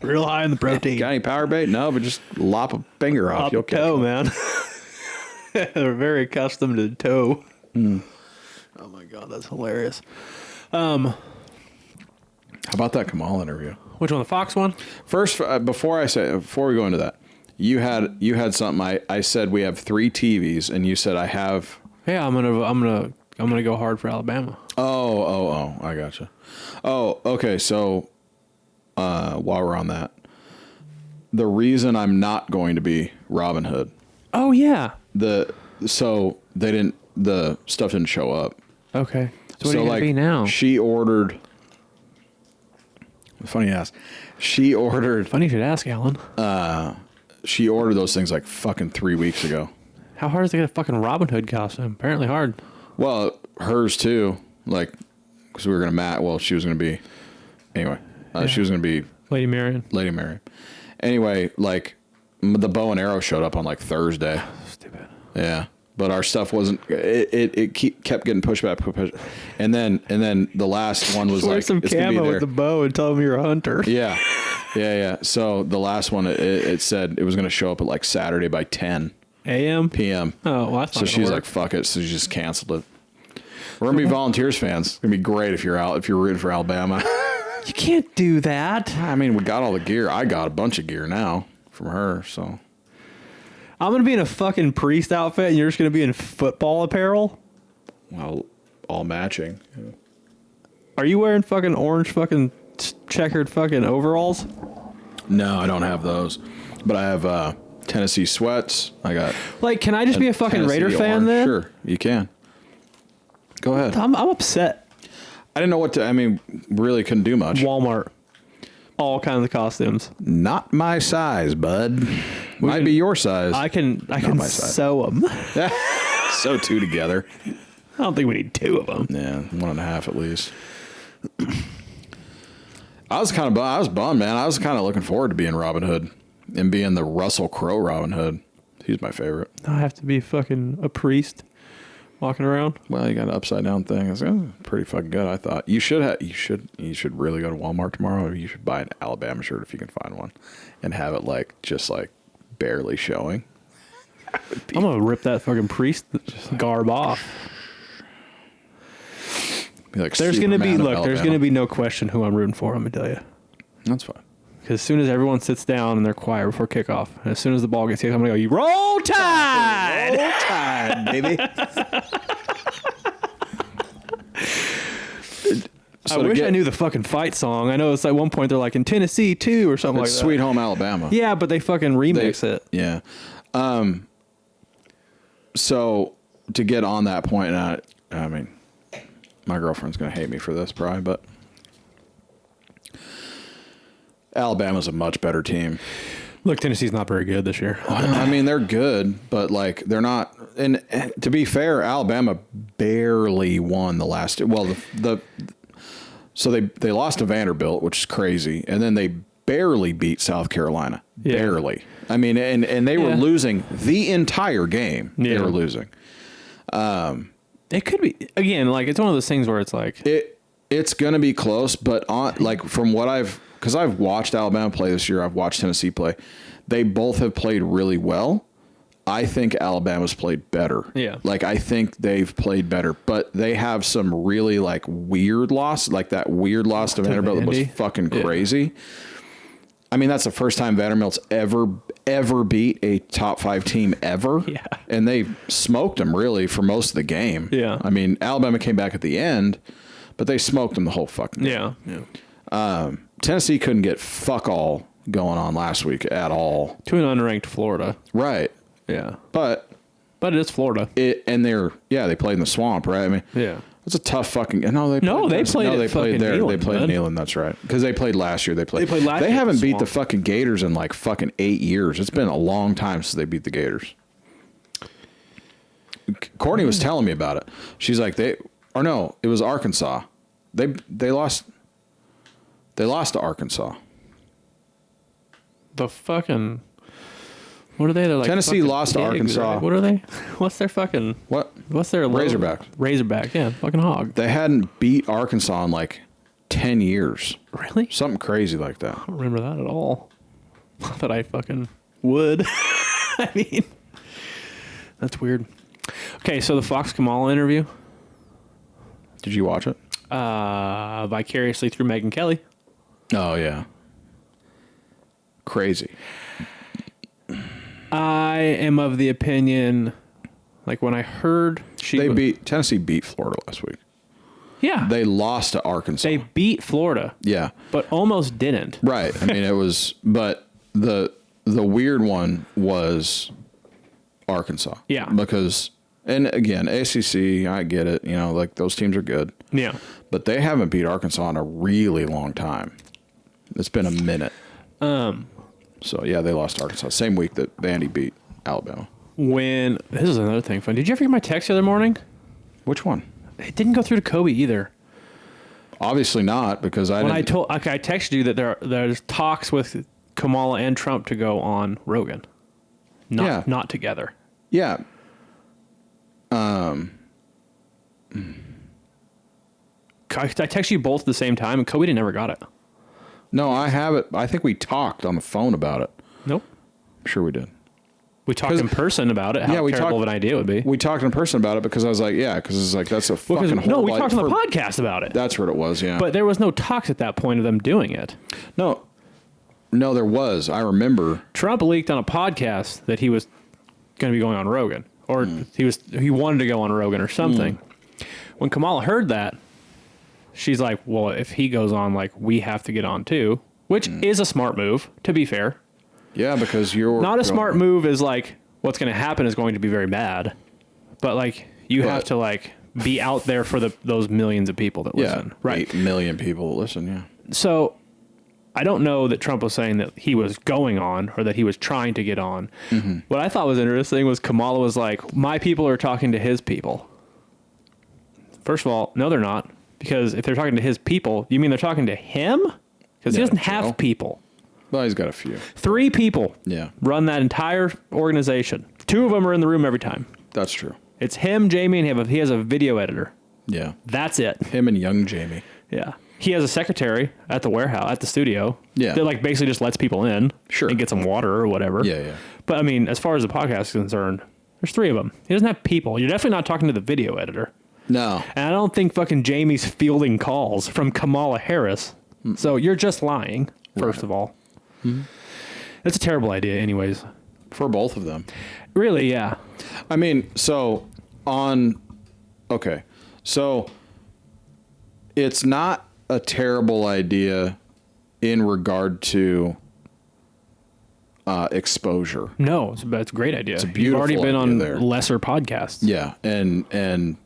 Real high in the protein. Got any power bait? No, but just lop a finger off. You'll catch toe, man. They're very accustomed to toe. Oh my God, that's hilarious. How about that Kamal interview? Which one, the Fox one? First, before we go into that, you had something. I said we have 3 TVs, and you said I have. Yeah, I'm gonna go hard for Alabama. Oh, I gotcha. Oh, okay. So, while we're on that, the reason I'm not going to be Robin Hood. Oh yeah. The stuff didn't show up. Okay. So what are you gonna be now? She ordered. Funny you ask. She ordered. Funny you should ask, Alan. She ordered those things like fucking 3 weeks ago. How hard is to get a fucking Robin Hood costume? Apparently hard. Well, hers too. Like, because we were gonna she was gonna be. Anyway, she was gonna be Lady Marion. Anyway, like the bow and arrow showed up on like Thursday. Stupid. Yeah. But our stuff wasn't. It kept getting pushed back, and then the last one was wear like some camo with the bow and tell them you're a hunter. Yeah. So the last one, it said it was going to show up at like Saturday by 10 a.m. p.m. Oh, well, that's not so she's work. like, "Fuck it," so she just canceled it. We're gonna be Volunteers fans. It's gonna be great if you're rooting for Alabama. You can't do that. I mean, we got all the gear. I got a bunch of gear now from her, so. I'm going to be in a fucking priest outfit and you're just going to be in football apparel? Well, all matching. Yeah. Are you wearing fucking orange fucking checkered fucking overalls? No, I don't have those, but I have Tennessee sweats. I got like, can I just be a fucking Tennessee Raider fan orange. then? Sure, you can. Go ahead. I'm upset. I didn't know what to. I mean, really couldn't do much. Walmart, all kinds of costumes. Not my size, bud. Might be your size. I can sew them. Sew two together. I don't think we need two of them. Yeah, 1.5 at least. I was bummed, man. I was kind of looking forward to being Robin Hood and being the Russell Crowe Robin Hood. He's my favorite. I have to be fucking a priest walking around. Well, you got an upside down thing. It's pretty fucking good. I thought you should really go to Walmart tomorrow. You should buy an Alabama shirt if you can find one, and have it just barely showing. I'm gonna rip that fucking priest garb off. There's gonna be no question who I'm rooting for. I'm gonna tell you. That's fine. Because as soon as everyone sits down and they're quiet before kickoff, and as soon as the ball gets hit, I'm gonna go, "You roll tide, roll tide, baby." I wish I knew the fucking fight song. I know it's at one point they're like in Tennessee too or something like that. Sweet Home Alabama. Yeah, but they fucking remix it. Yeah. So to get on that point, I mean, my girlfriend's going to hate me for this probably, but Alabama's a much better team. Look, Tennessee's not very good this year. I mean, they're good, but they're not. And to be fair, Alabama barely won the last. Well, so they lost to Vanderbilt, which is crazy, and then they barely beat South Carolina. Yeah. Barely. I mean, and they were losing the entire game. Yeah. They were losing. It could be again. It's one of those things where it's it's gonna be close, but from what because I've watched Alabama play this year, I've watched Tennessee play. They both have played really well. I think Alabama's played better. Yeah. I think they've played better, but they have some really weird loss, that weird loss to Vanderbilt that was fucking crazy. I mean, that's the first time Vanderbilt's ever beat a top 5 team ever. Yeah. And they smoked them really for most of the game. Yeah. I mean, Alabama came back at the end, but they smoked them the whole fucking game. Yeah. Tennessee couldn't get fuck all going on last week at all. To an unranked Florida. Right. Yeah. But it is Florida. They played in the swamp, right? I mean, yeah. It's a tough fucking. They played there. Neyland, they played Neyland. That's right. Because they played last year. They haven't beat the fucking Gators in fucking 8 years. It's been a long time since they beat the Gators. Courtney was telling me about it. She's like, it was Arkansas. They lost. They lost to Arkansas. The fucking. What are they? They're Tennessee lost to Arkansas. Right? What are they? What's their fucking... What? What's their... Razorbacks. Razorback, yeah. Fucking hog. They hadn't beat Arkansas in 10 years. Really? Something crazy like that. I don't remember that at all. Not that I fucking would. I mean... That's weird. Okay, so the Fox Kamala interview. Did you watch it? Vicariously through Megyn Kelly. Oh, yeah. Crazy. I am of the opinion, when I heard Tennessee beat Florida last week. Yeah. They lost to Arkansas. They beat Florida. Yeah. But almost didn't. Right. I mean, it was, but the weird one was Arkansas. Yeah. Because, and again, ACC, I get it. Those teams are good. Yeah. But they haven't beat Arkansas in a really long time. It's been a minute. So, yeah, they lost to Arkansas. Same week that Vandy beat Alabama. This is another thing fun. Did you ever get my text the other morning? Which one? It didn't go through to Kobe either. Obviously not, because I texted you that there's talks with Kamala and Trump to go on Rogan. Not together. Yeah. I texted you both at the same time, and Kobe never got it. No, I have it. I think we talked on the phone about it. Nope. Sure we did. We talked in person about it, how terrible of an idea it would be. We talked in person about it because I was like, because it's that's a fucking whole... No, we talked on the podcast about it. That's what it was, yeah. But there was no talks at that point of them doing it. No, there was. I remember. Trump leaked on a podcast that he was going to be going on Rogan. Or he wanted to go on Rogan or something. when Kamala heard that, she's like, well, if he goes on, like, we have to get on too, which is a smart move, to be fair. Yeah, because you're... Not a smart move is like, what's going to happen is going to be very bad. But, like, you have to, like, be out there for those millions of people that listen. Right. 8 million people that listen, yeah. So, I don't know that Trump was saying that he was going on or that he was trying to get on. Mm-hmm. What I thought was interesting was Kamala was like, my people are talking to his people. First of all, no, they're not. Because if they're talking to his people, you mean they're talking to him? Because he doesn't have people. Well, he's got a few. 3 people Yeah. run that entire organization. 2 of them are in the room every time. That's true. It's him, Jamie, and he has a video editor. Yeah. That's it. Him and young Jamie. Yeah. He has a secretary at the warehouse, at the studio. Yeah. That, like, basically just lets people in. Sure. And gets them water or whatever. Yeah, yeah. But, I mean, as far as the podcast is concerned, there's 3 of them. He doesn't have people. You're definitely not talking to the video editor. No. And I don't think fucking Jamie's fielding calls from Kamala Harris. So you're just lying, first of all. Mm-hmm. That's a terrible idea anyways. For both of them. Really, yeah. I mean, so it's not a terrible idea in regard to exposure. No, it's a great idea. It's a beautiful You've already been on there. lesser podcasts. Yeah, and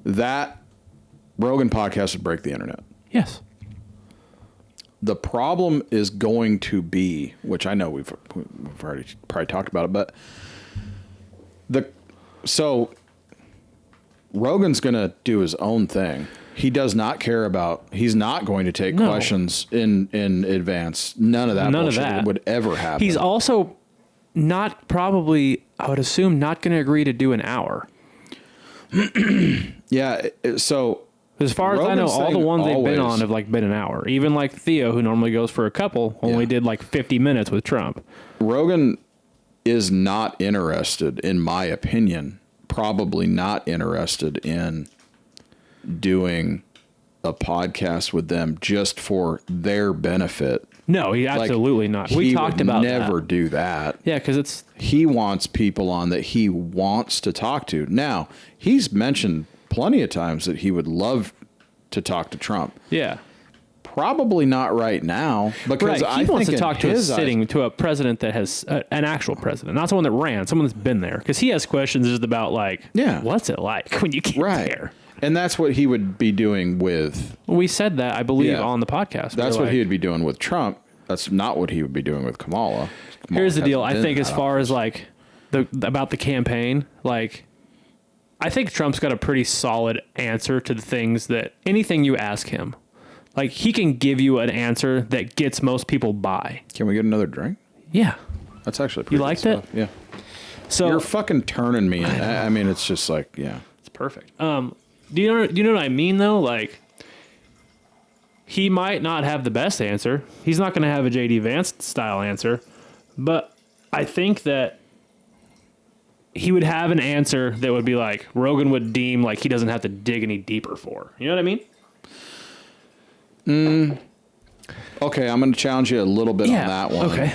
that Rogan podcast would break the internet. Yes. The problem is going to be, which I know we've already probably talked about it, but so Rogan's going to do his own thing. He does not care about. He's not going to take questions in advance. None of that would ever happen. He's also not probably, I would assume, not going to agree to do an hour. Yeah. So as far as I know, all the ones they've been on have like been an hour. Even like Theo, who normally goes for a couple, only did like 50 minutes with Trump. Rogan is not interested, in my opinion, probably not interested in doing a podcast with them just for their benefit. No, he absolutely not. We talked about that. He would never do that. Yeah, because he wants people on that he wants to talk to. Now, he's mentioned plenty of times that he would love to talk to Trump. Yeah. Probably not right now, because he wants to talk to a president that has an actual president, not someone that ran, someone that's been there, because he has questions just about like, what's it like when you get there? And that's what he would be doing with. We said that, I believe, on the podcast. That's what he would be doing with Trump. That's not what he would be doing with Kamala. Here's the deal. I think as far as like about the campaign, like I think Trump's got a pretty solid answer to the things that anything you ask him. Like, he can give you an answer that gets most people by. Can we get another drink? Yeah. That's actually pretty You liked it? Yeah. So you're fucking turning me. I mean, it's just like, it's perfect. Do you know what I mean though? Like, he might not have the best answer. He's not going to have a JD Vance style answer, but I think that he would have an answer that would be like Rogan would deem like he doesn't have to dig any deeper for. You know what I mean? Okay, I'm going to challenge you a little bit on that one. Okay.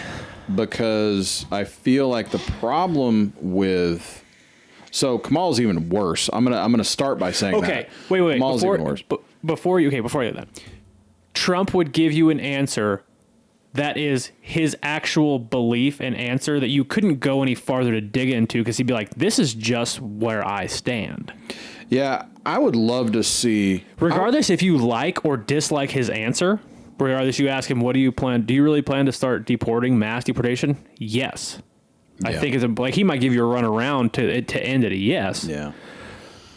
Because I feel like the problem with Kamal's even worse. I'm gonna start by saying that. Wait. Kamal's even worse. Before you do that, Trump would give you an answer that is his actual belief and answer that you couldn't go any farther to dig into because he'd be like, "This is just where I stand." Yeah, I would love to see. Regardless if you like or dislike his answer, regardless, you ask him, "What do you plan? Do you really plan to start mass deportation?" Yes. I think it's like he might give you a run around to end at a yes. Yeah.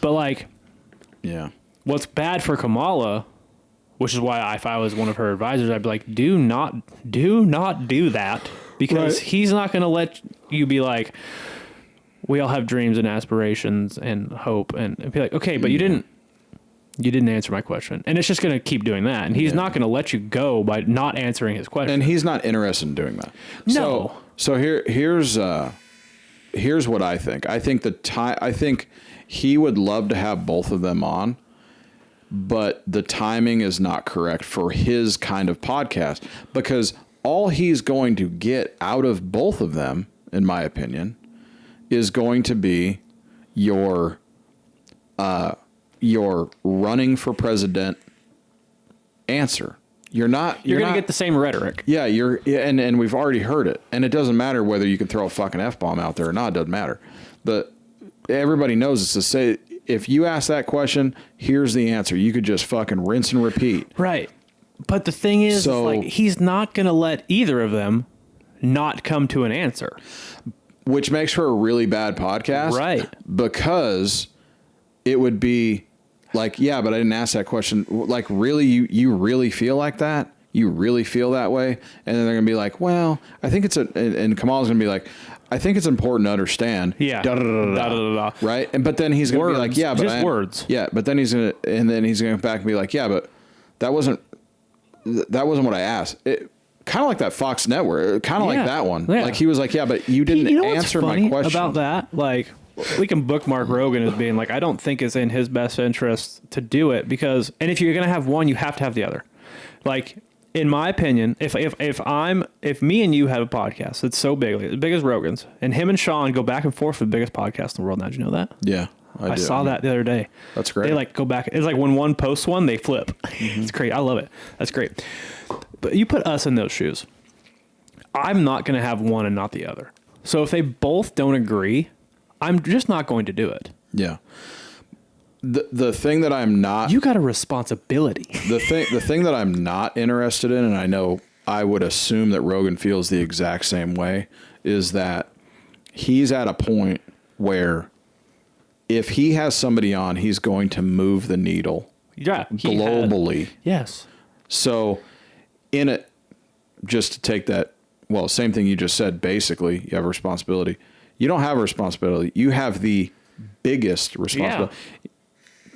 But like, what's bad for Kamala, which is why if I was one of her advisors, I'd be like, do not do that, because he's not going to let you be like, we all have dreams and aspirations and hope, and be like, okay, but you didn't answer my question, and it's just going to keep doing that, and he's not going to let you go by not answering his question, and he's not interested in doing that. No. So here's what I think. I think he would love to have both of them on, but the timing is not correct for his kind of podcast, because all he's going to get out of both of them, in my opinion, is going to be your your running for president answer. You're going to get the same rhetoric. Yeah, and we've already heard it. And it doesn't matter whether you can throw a fucking F-bomb out there or not. It doesn't matter. But everybody knows it's to say, if you ask that question, here's the answer. You could just fucking rinse and repeat. Right. But the thing is, like, he's not going to let either of them not come to an answer. Which makes for a really bad podcast. Right. Because it would be like, yeah, but I didn't ask that question. Like, really, you really feel like that? You really feel that way? And then they're going to be like, well, I think and Kamal's going to be like, I think it's important to understand. Yeah. Right? But then he's going to be like, yeah, but just words. Yeah, but then he's going to back and be like, yeah, but that wasn't what I asked. Kind of like that Fox Network, kind of like that one. Yeah. Like he was like, yeah, but you didn't answer my question about that. Like, we can bookmark Rogan as being like, I don't think it's in his best interest to do it because, and if you're going to have one, you have to have the other. Like, in my opinion, if me and you have a podcast that's so big, like as big as Rogan's, and him and Sean go back and forth for the biggest podcast in the world. Now, did you know that? Yeah, I saw that the other day. That's great. They like go back. It's like when one posts one, they flip. Mm-hmm. It's great. I love it. That's great. But you put us in those shoes. I'm not going to have one and not the other. So if they both don't agree, I'm just not going to do it. Yeah. The thing that I'm not... You got a responsibility. The thing that I'm not interested in, and I know I would assume that Rogan feels the exact same way, is that he's at a point where if he has somebody on, he's going to move the needle globally. Yes. So in it, just to take that, well, same thing you just said, basically, you have a responsibility. You don't have a responsibility. You have the biggest responsibility. Yeah.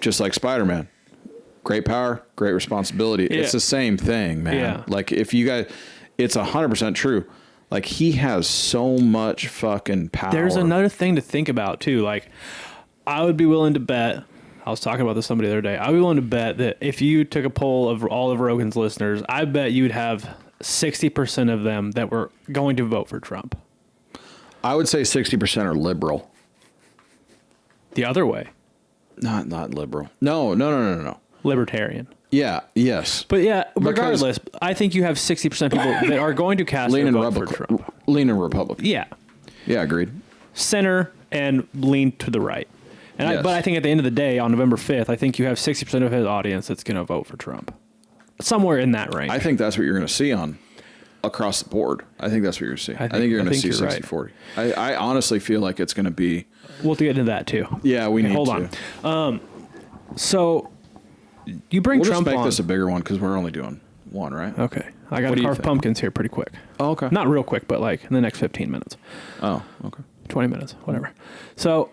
Just like Spider-Man. Great power, great responsibility. Yeah. It's the same thing, man. Yeah. Like if you guys, it's 100% true. Like he has so much fucking power. There's another thing to think about too. Like I would be willing to bet, I was talking about this to somebody the other day. I would be willing to bet that if you took a poll of all of Rogan's listeners, I bet you'd have 60% of them that were going to vote for Trump. I would say 60% are liberal. The other way. Not liberal. No. Libertarian. Yeah, yes. But yeah, regardless, I think you have 60% people that are going to cast their vote for Trump. Lean Republican. Yeah. Yeah, agreed. Center and lean to the right. And yes. But I think at the end of the day, on November 5th, I think you have 60% of his audience that's going to vote for Trump. Somewhere in that range. I think that's what you're going to see across the board. I think that's what you're going to see. I think you're going to see 60-40. Right. I honestly feel like it's going to be... We'll get into that too. Yeah, we need to. Hold on. So you bring Trump on. We'll just make this a bigger one because we're only doing one, right? Okay. I got to carve pumpkins here pretty quick. Oh, okay. Not real quick, but like in the next 15 minutes. Oh, okay. 20 minutes, whatever. So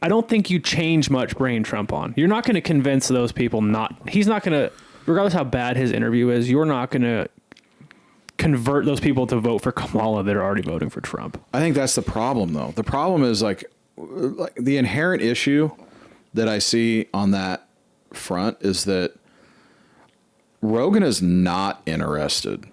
I don't think you change much bringing Trump on. You're not going to convince those people he's not going to, regardless how bad his interview is, you're not going to convert those people to vote for Kamala that are already voting for Trump. I think that's the problem, though. The problem is like the inherent issue that I see on that front is that Rogan is not interested,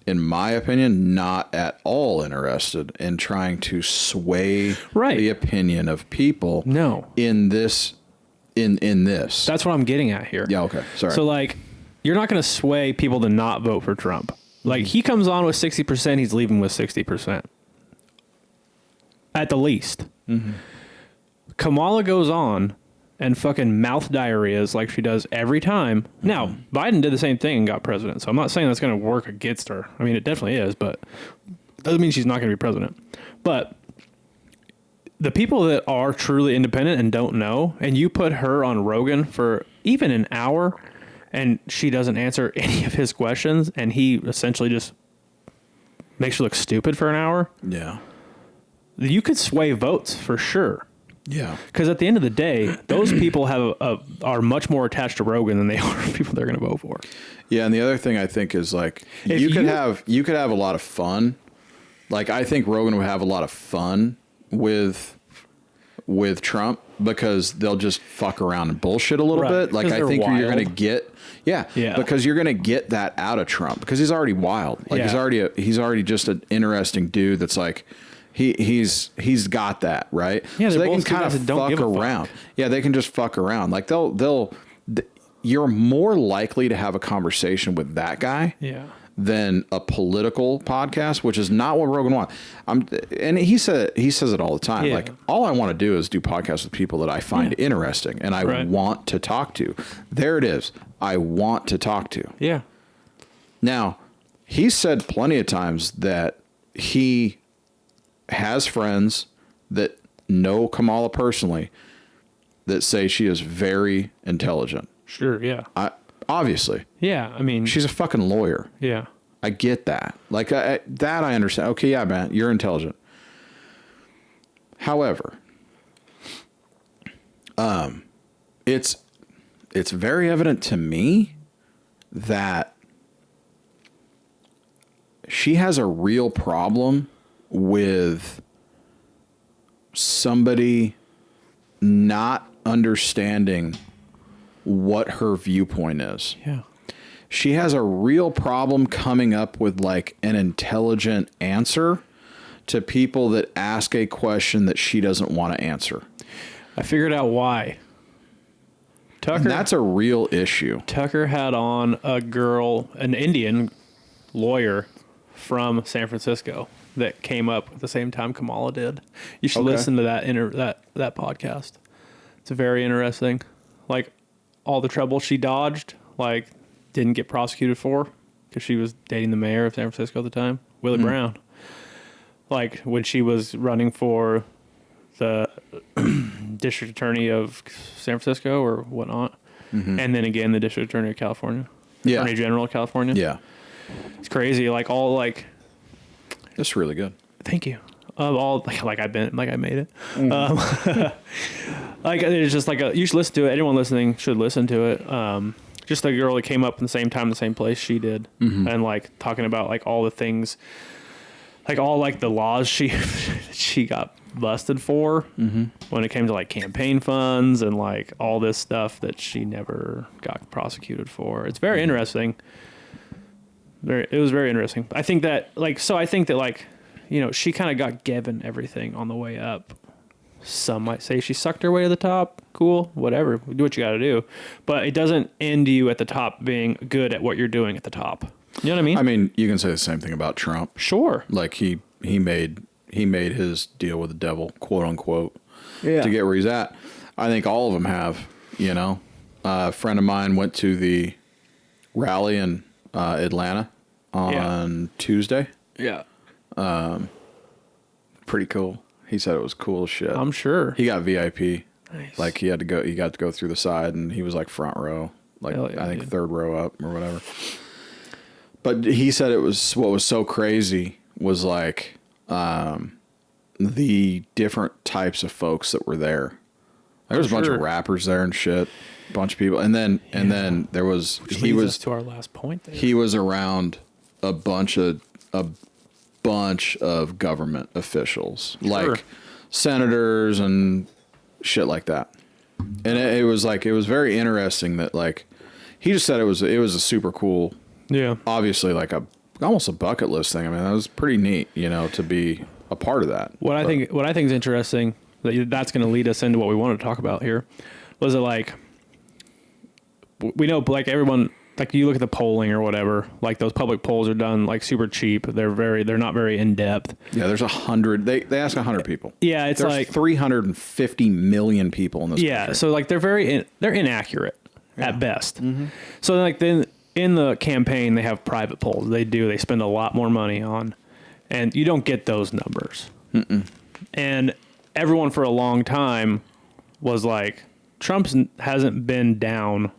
in my opinion, not at all interested in trying to sway the opinion of people. No. In this. That's what I'm getting at here. Yeah, okay. Sorry. So like, you're not going to sway people to not vote for Trump. Like, he comes on with 60%, he's leaving with 60%. At the least. Mm-hmm. Kamala goes on and fucking mouth diarrheas like she does every time. Mm-hmm. Now, Biden did the same thing and got president, so I'm not saying that's going to work against her. I mean, it definitely is, but doesn't mean she's not going to be president. But the people that are truly independent and don't know, and you put her on Rogan for even an hour... and she doesn't answer any of his questions, and he essentially just makes her look stupid for an hour. Yeah. You could sway votes for sure. Yeah. Because at the end of the day, those people are much more attached to Rogan than they are people they're going to vote for. Yeah, and the other thing I think is like you could have a lot of fun. Like I think Rogan would have a lot of fun with Trump because they'll just fuck around and bullshit a little bit. Like I think you're going to get because you're going to get that out of Trump because he's already wild. Like he's already just an interesting dude that's like He's got that, right? Yeah, so they're they can both two kind guys of that don't fuck give a fuck. around. Yeah, they can just fuck around. Like you're more likely to have a conversation with that guy than a political podcast, which is not what Rogan wants. And he says it all the time. Yeah. Like, all I want to do is do podcasts with people that I find interesting and I want to talk to. There it is. I want to talk to. Yeah. Now, he said plenty of times that he has friends that know Kamala personally that say she is very intelligent. Sure, yeah. Obviously. Yeah, I mean... She's a fucking lawyer. Yeah. I get that. Like, that I understand. Okay, yeah, man, you're intelligent. However, it's very evident to me that she has a real problem with somebody not understanding what her viewpoint is. Yeah. She has a real problem coming up with like an intelligent answer to people that ask a question that she doesn't want to answer. I figured out why. Tucker, And that's a real issue. Tucker had on a girl, an Indian lawyer from San Francisco that came up at the same time Kamala did. You should listen to that that podcast. It's very interesting. Like, all the trouble she dodged, like, didn't get prosecuted for because she was dating the mayor of San Francisco at the time, Willie Brown. Like, when she was running for the district attorney of San Francisco or whatnot, and then again the district attorney of California, attorney general of California. Yeah, it's crazy. Like, all like, it's really good. thank you. All like I made it. Like, it's just like you should listen to it. Anyone listening should listen to it. Just the girl that came up in the same time, the same place she did, and like talking about like all the things, like all like the laws she got busted for when it came to like campaign funds and like all this stuff that she never got prosecuted for. It's very interesting. It was very interesting. I think that like you know, she kind of got given everything on the way up. Some might say she sucked her way to the top. Cool, whatever. Do what you got to do. But it doesn't end you at the top being good at what you're doing at the top. You know what I mean? I mean, you can say the same thing about Trump. Sure. Like, he made his deal with the devil, quote unquote, to get where he's at. I think all of them have, you know. A friend of mine went to the rally in Atlanta on Tuesday. Yeah. Pretty cool. He said it was cool as shit. I'm sure. He got VIP. Nice. Like, he got to go through the side, and he was like front row, like Yeah, I think third row up or whatever. But he said it was, what was so crazy was like the different types of folks that were there. There was a bunch of rappers there and shit, a bunch of people, and then there was Which leads us to our last point there. He was around a bunch of government officials, like senators and shit like that. And it was very interesting that, like, he just said it was a super cool, obviously like almost a bucket list thing. I mean, that was pretty neat, you know, to be a part of that. What I think is interesting, that's going to lead us into what we wanted to talk about here, was it like, we know, like, everyone, like, you look at the polling or whatever, like, those public polls are done like super cheap. They're not very in depth. Yeah, there's 100. They ask 100 people. Yeah, it's there's like 350 million people in this country. So like they're inaccurate at best. So like then in the campaign they have private polls. They spend a lot more money on, and you don't get those numbers. And everyone for a long time was like, Trump hasn't been down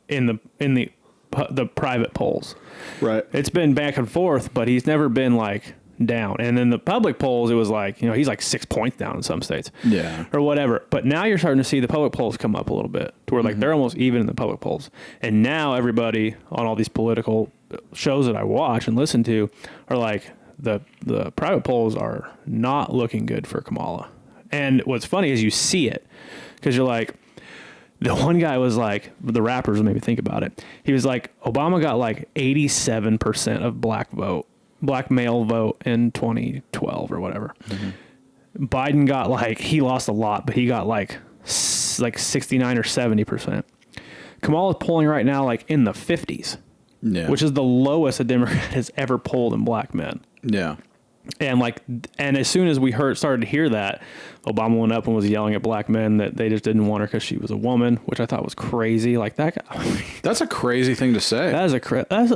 in the private polls. Right. It's been back and forth, but he's never been like down. And then the public polls, it was like, you know, he's like 6 points down in some states. Yeah. Or whatever. But now you're starting to see the public polls come up a little bit to where like they're almost even in the public polls. And now everybody on all these political shows that I watch and listen to are like, the private polls are not looking good for Kamala. And what's funny is you see it because you're like, the one guy was like, the rappers made me think about it. He was like, Obama got like 87% of black vote black male vote in 2012 or whatever. Biden got like, he lost a lot, but he got like 69 or 70%. Kamala's polling right now like in the 50s, which is the lowest a Democrat has ever polled in black men. Yeah. And as soon as we started to hear that, Obama went up and was yelling at black men that they just didn't want her because she was a woman, which I thought was crazy. Like that guy. That's a crazy thing to say. That's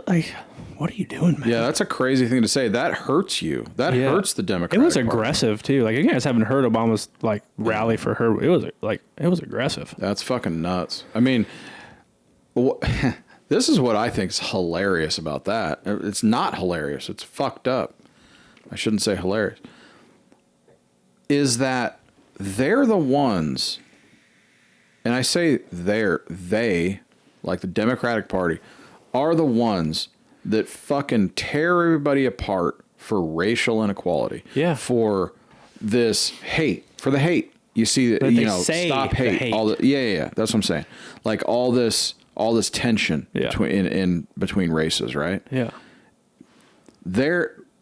like, what are you doing, man? Yeah, that's a crazy thing to say. That hurts you. That hurts the Democratic It was Party. aggressive too. Like, you guys haven't heard Obama's like rally for her. It was aggressive. That's fucking nuts. I mean, this is what I think is hilarious about that. It's not hilarious. It's fucked up. I shouldn't say hilarious. Is that they're the ones, and I say they, like the Democratic Party, are the ones that fucking tear everybody apart for racial inequality. Yeah. For this hate. For the hate. You see that, stop hate. All the, yeah. That's what I'm saying. Like all this tension between races, right? Yeah.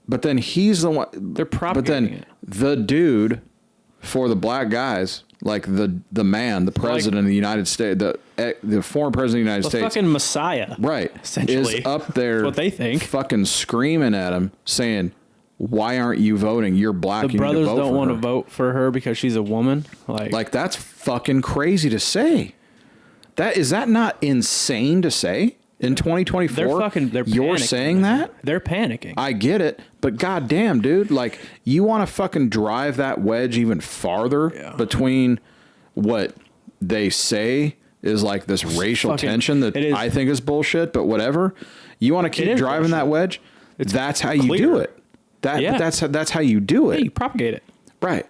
But then he's the one. They're propagating it. The dude for the black guys, like the man, the president of the United States, the former president of the United States, fucking messiah, right? Essentially, is up there. What they think, fucking screaming at him, saying, "Why aren't you voting? You're black. The brothers don't want to vote for her because she's a woman." Like that's fucking crazy to say. Is that not insane to say? In 2024, you're saying that? They're panicking. I get it, but goddamn, dude, like you want to fucking drive that wedge even farther between what they say is like this racial tension that I think is bullshit, but whatever. You want to keep driving that wedge? That's how you do it. That's how you do it. Yeah, you propagate it. Right.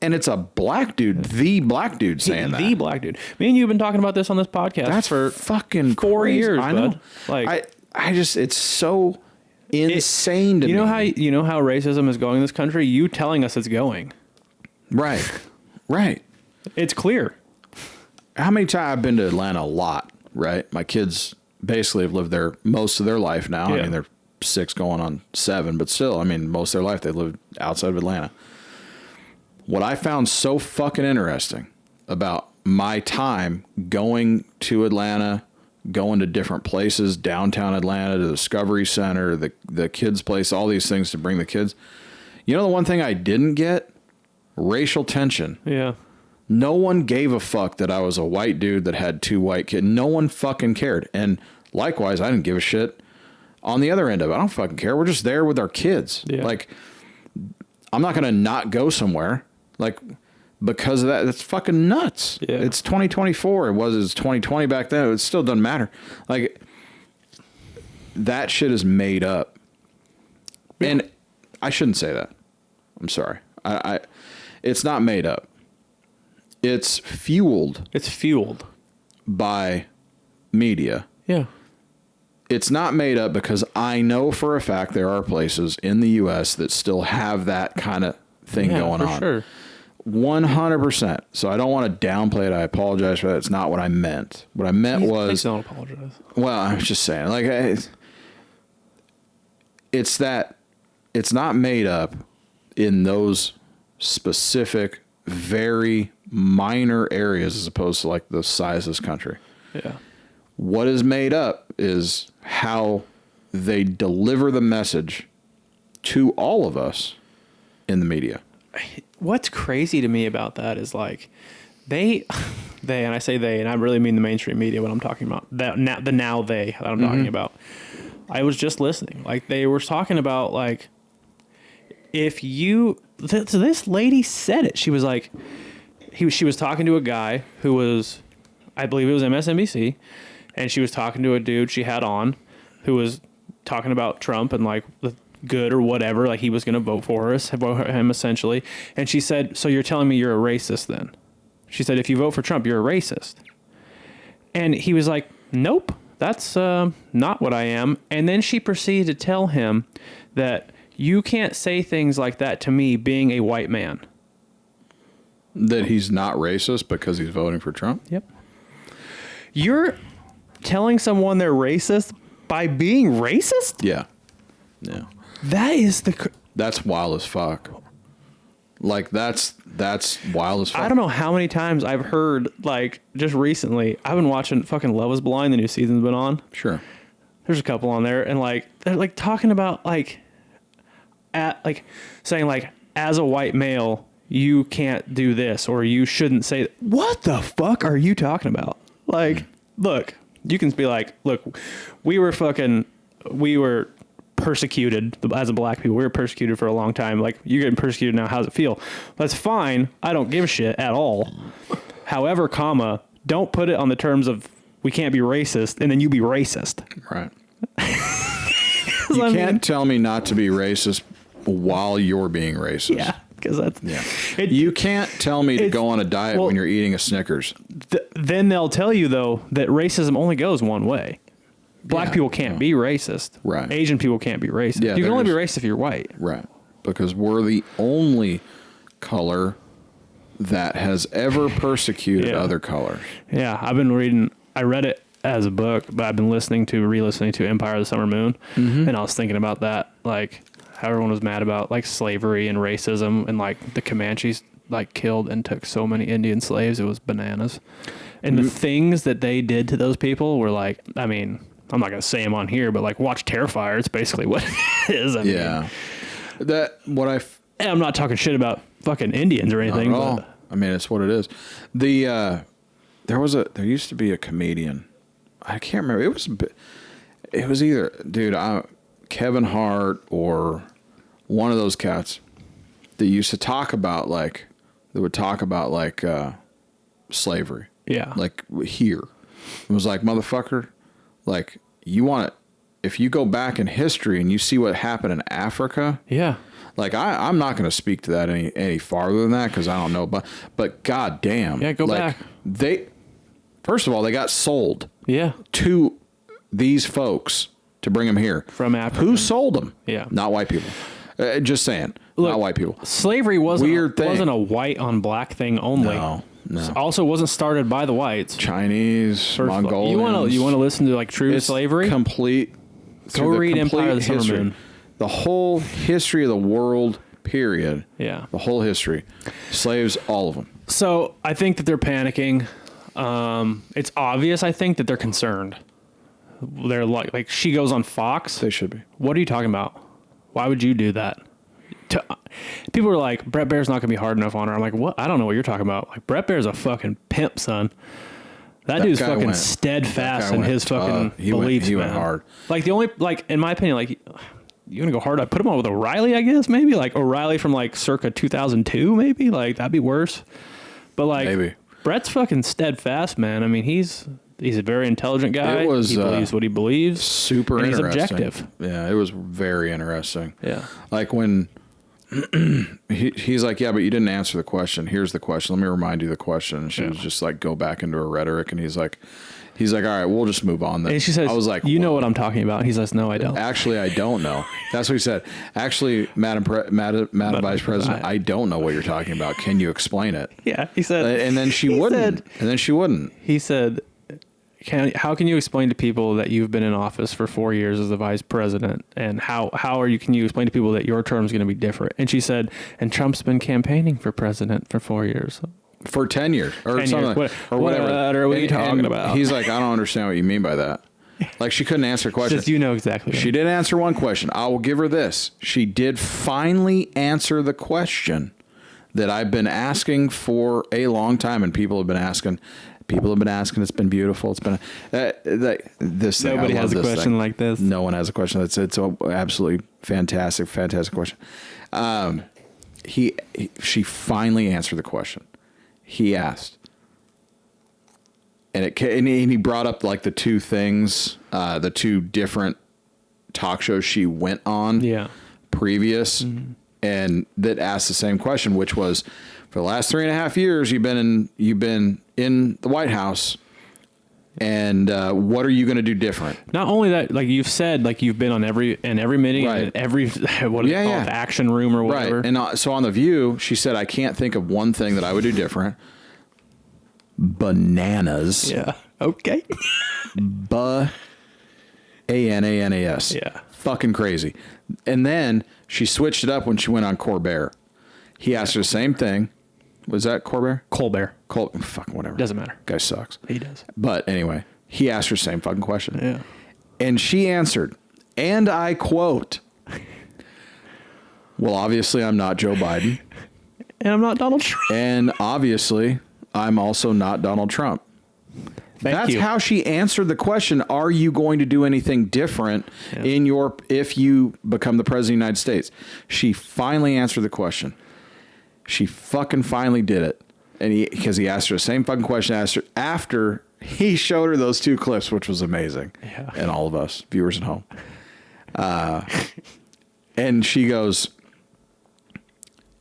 And it's a black dude, the black dude saying that. The black dude. Me and you have been talking about this on this podcast. That's for fucking 4 years. I know. Bud. Like I just, it's so insane to me. You know how racism is going in this country? You telling us it's going. Right. Right. It's clear. How many times I've been to Atlanta? A lot. Right. My kids basically have lived there most of their life now. Yeah. I mean, they're 6 going on 7, but still, I mean, most of their life they lived outside of Atlanta. What I found so fucking interesting about my time going to Atlanta, going to different places, downtown Atlanta, to the Discovery Center, the kids' place, all these things to bring the kids. You know the one thing I didn't get? Racial tension. Yeah. No one gave a fuck that I was a white dude that had 2 white kids. No one fucking cared. And likewise, I didn't give a shit on the other end of it. I don't fucking care. We're just there with our kids. Yeah. Like, I'm not going to not go somewhere. Like, because of that, it's fucking nuts. Yeah. It's 2024. It's 2020 back then. It still doesn't matter. Like, that shit is made up. And I shouldn't say that. I'm sorry. It's not made up. It's fueled. It's fueled by media. Yeah. It's not made up because I know for a fact there are places in the U.S. that still have that kind of thing going on. Sure. 100%. So I don't want to downplay it. I apologize for that. It's not what I meant. What I meant was... Please don't apologize. Well, I was just saying. Like, it's that... It's not made up in those specific, very minor areas as opposed to, like, the size of this country. Yeah. What is made up is how they deliver the message to all of us in the media. What's crazy to me about that is like they, and I say they, and I really mean the mainstream media when I'm talking about that. Now they that I'm talking about. I was just listening. Like they were talking about like if you. This lady said it. She was like, she was talking to a guy who was, I believe it was MSNBC, and she was talking to a dude she had on, who was talking about Trump and like the good or whatever, like he was going to vote for him essentially. And she said, so you're telling me you're a racist then? She said, if you vote for Trump, you're a racist. And he was like, nope, that's not what I am. And then she proceeded to tell him that you can't say things like that to me being a white man. That he's not racist because he's voting for Trump? Yep. You're telling someone they're racist by being racist? Yeah. Yeah. That's wild as fuck. Like, that's wild as fuck. I don't know how many times I've heard, like, just recently, I've been watching fucking Love is Blind, the new season's been on. Sure. There's a couple on there, and, like, they're, like, talking about, like, saying, like, as a white male, you can't do this, or you shouldn't say, what the fuck are you talking about? Like, look, you can be like, look, we were persecuted as a black people. We were persecuted for a long time. Like, you're getting persecuted now. How's it feel? That's fine. I don't give a shit at all. However, don't put it on the terms of we can't be racist, and then you be racist. Right. You can't tell me not to be racist while you're being racist. Yeah. Because that's you can't tell me to go on a diet when you're eating a Snickers. Then they'll tell you though that racism only goes one way. Black people can't be racist. Right. Asian people can't be racist. Yeah, you can only be racist if you're white. Right. Because we're the only color that has ever persecuted other colors. Yeah, I read it as a book, but I've been re-listening to Empire of the Summer Moon, and I was thinking about that, like how everyone was mad about like slavery and racism, and like the Comanches like killed and took so many Indian slaves. It was bananas. And the things that they did to those people were like, I mean, I'm not going to say them on here, but like watch Terrifier. It's basically what it is. I mean, I'm not talking shit about fucking Indians or anything. Not at all. I mean, it's what it is. There used to be a comedian. I can't remember. It was either, dude, Kevin Hart or one of those cats that used to talk about slavery. Yeah. Like here. It was like, motherfucker, like you want it. If you go back in history and you see what happened in Africa. Yeah. Like I'm not going to speak to that any farther than that because I don't know. But goddamn. Yeah, go back. First of all, they got sold. Yeah. To these folks to bring them here. From Africa. Who sold them? Yeah. Not white people. Just saying. Look, not white people. Slavery wasn't a white on black thing only. No. Also wasn't started by the whites. Chinese, Mongolians. You want to listen to like true slavery? Complete. Go read Empire of the Summer Moon. The whole history of the world, period. Yeah. The whole history. Slaves, all of them. So I think that they're panicking. It's obvious, I think, that they're concerned. They're like she goes on Fox. They should be. What are you talking about? Why would you do that? People are like, Brett Baer's not going to be hard enough on her. I'm like, what? I don't know what you're talking about. Like, Brett Baer's a fucking pimp, son. That dude's fucking steadfast in his fucking beliefs, he man. went hard. Like, the only, like, in my opinion, like, you want to go hard? I put him on with O'Reilly, I guess, maybe. Like, O'Reilly from, like, circa 2002, maybe. Like, that'd be worse. But, like, maybe. Brett's fucking steadfast, man. I mean, he's a very intelligent guy. He believes what he believes. Super and interesting. He's objective. Yeah, it was very interesting. Yeah. Like when he's like, yeah, but you didn't answer the question. Here's the question. Let me remind you the question. And she was just like, go back into her rhetoric. And he's like, all right, we'll just move on then. And she says, I was like, you know what I'm talking about? He says, no, I don't. Actually, I don't know. That's what he said. Actually, Madam Vice President, I don't know what you're talking about. Can you explain it? Yeah, he said. And then she wouldn't. He said, how can you explain to people that you've been in office for 4 years as the vice president, and can you explain to people that your term is going to be different? And she said, and Trump's been campaigning for president for 4 years. For 10 years or 10 something years. or whatever. What are you talking about? He's like, I don't understand what you mean by that. Like, she couldn't answer a question. Just, you know exactly. She did answer one question. I will give her this. She did finally answer the question that I've been asking for a long time, and people have been asking. It's been beautiful. It's been this thing. Nobody has a question like this. No one has a question. It's an absolutely fantastic question. She finally answered the question. He asked, and he brought up like the two things, the two different talk shows she went on, previous, and that asked the same question, which was, for the last 3.5 years, you've been in the White House, and what are you going to do different? Not only that, like you've said, like you've been on every meeting, right. and every what is it called, the action room or whatever. Right. And so on The View, she said, I can't think of one thing that I would do different. Bananas. Yeah. Okay. A-N-A-N-A-S. Yeah. Fucking crazy. And then she switched it up when she went on Colbert. He asked her the same thing. Was that Colbert? Colbert. Fuck, whatever. Doesn't matter. Guy sucks. He does. But anyway, he asked her the same fucking question. Yeah. And she answered, and I quote, well, obviously I'm not Joe Biden. And I'm not Donald Trump. And obviously I'm also not Donald Trump. That's how she answered the question. Are you going to do anything different if you become the president of the United States? She finally answered the question. She fucking finally did it. And because he asked her the same fucking question after he showed her those 2 clips, which was amazing. Yeah. And all of us viewers at home. And she goes,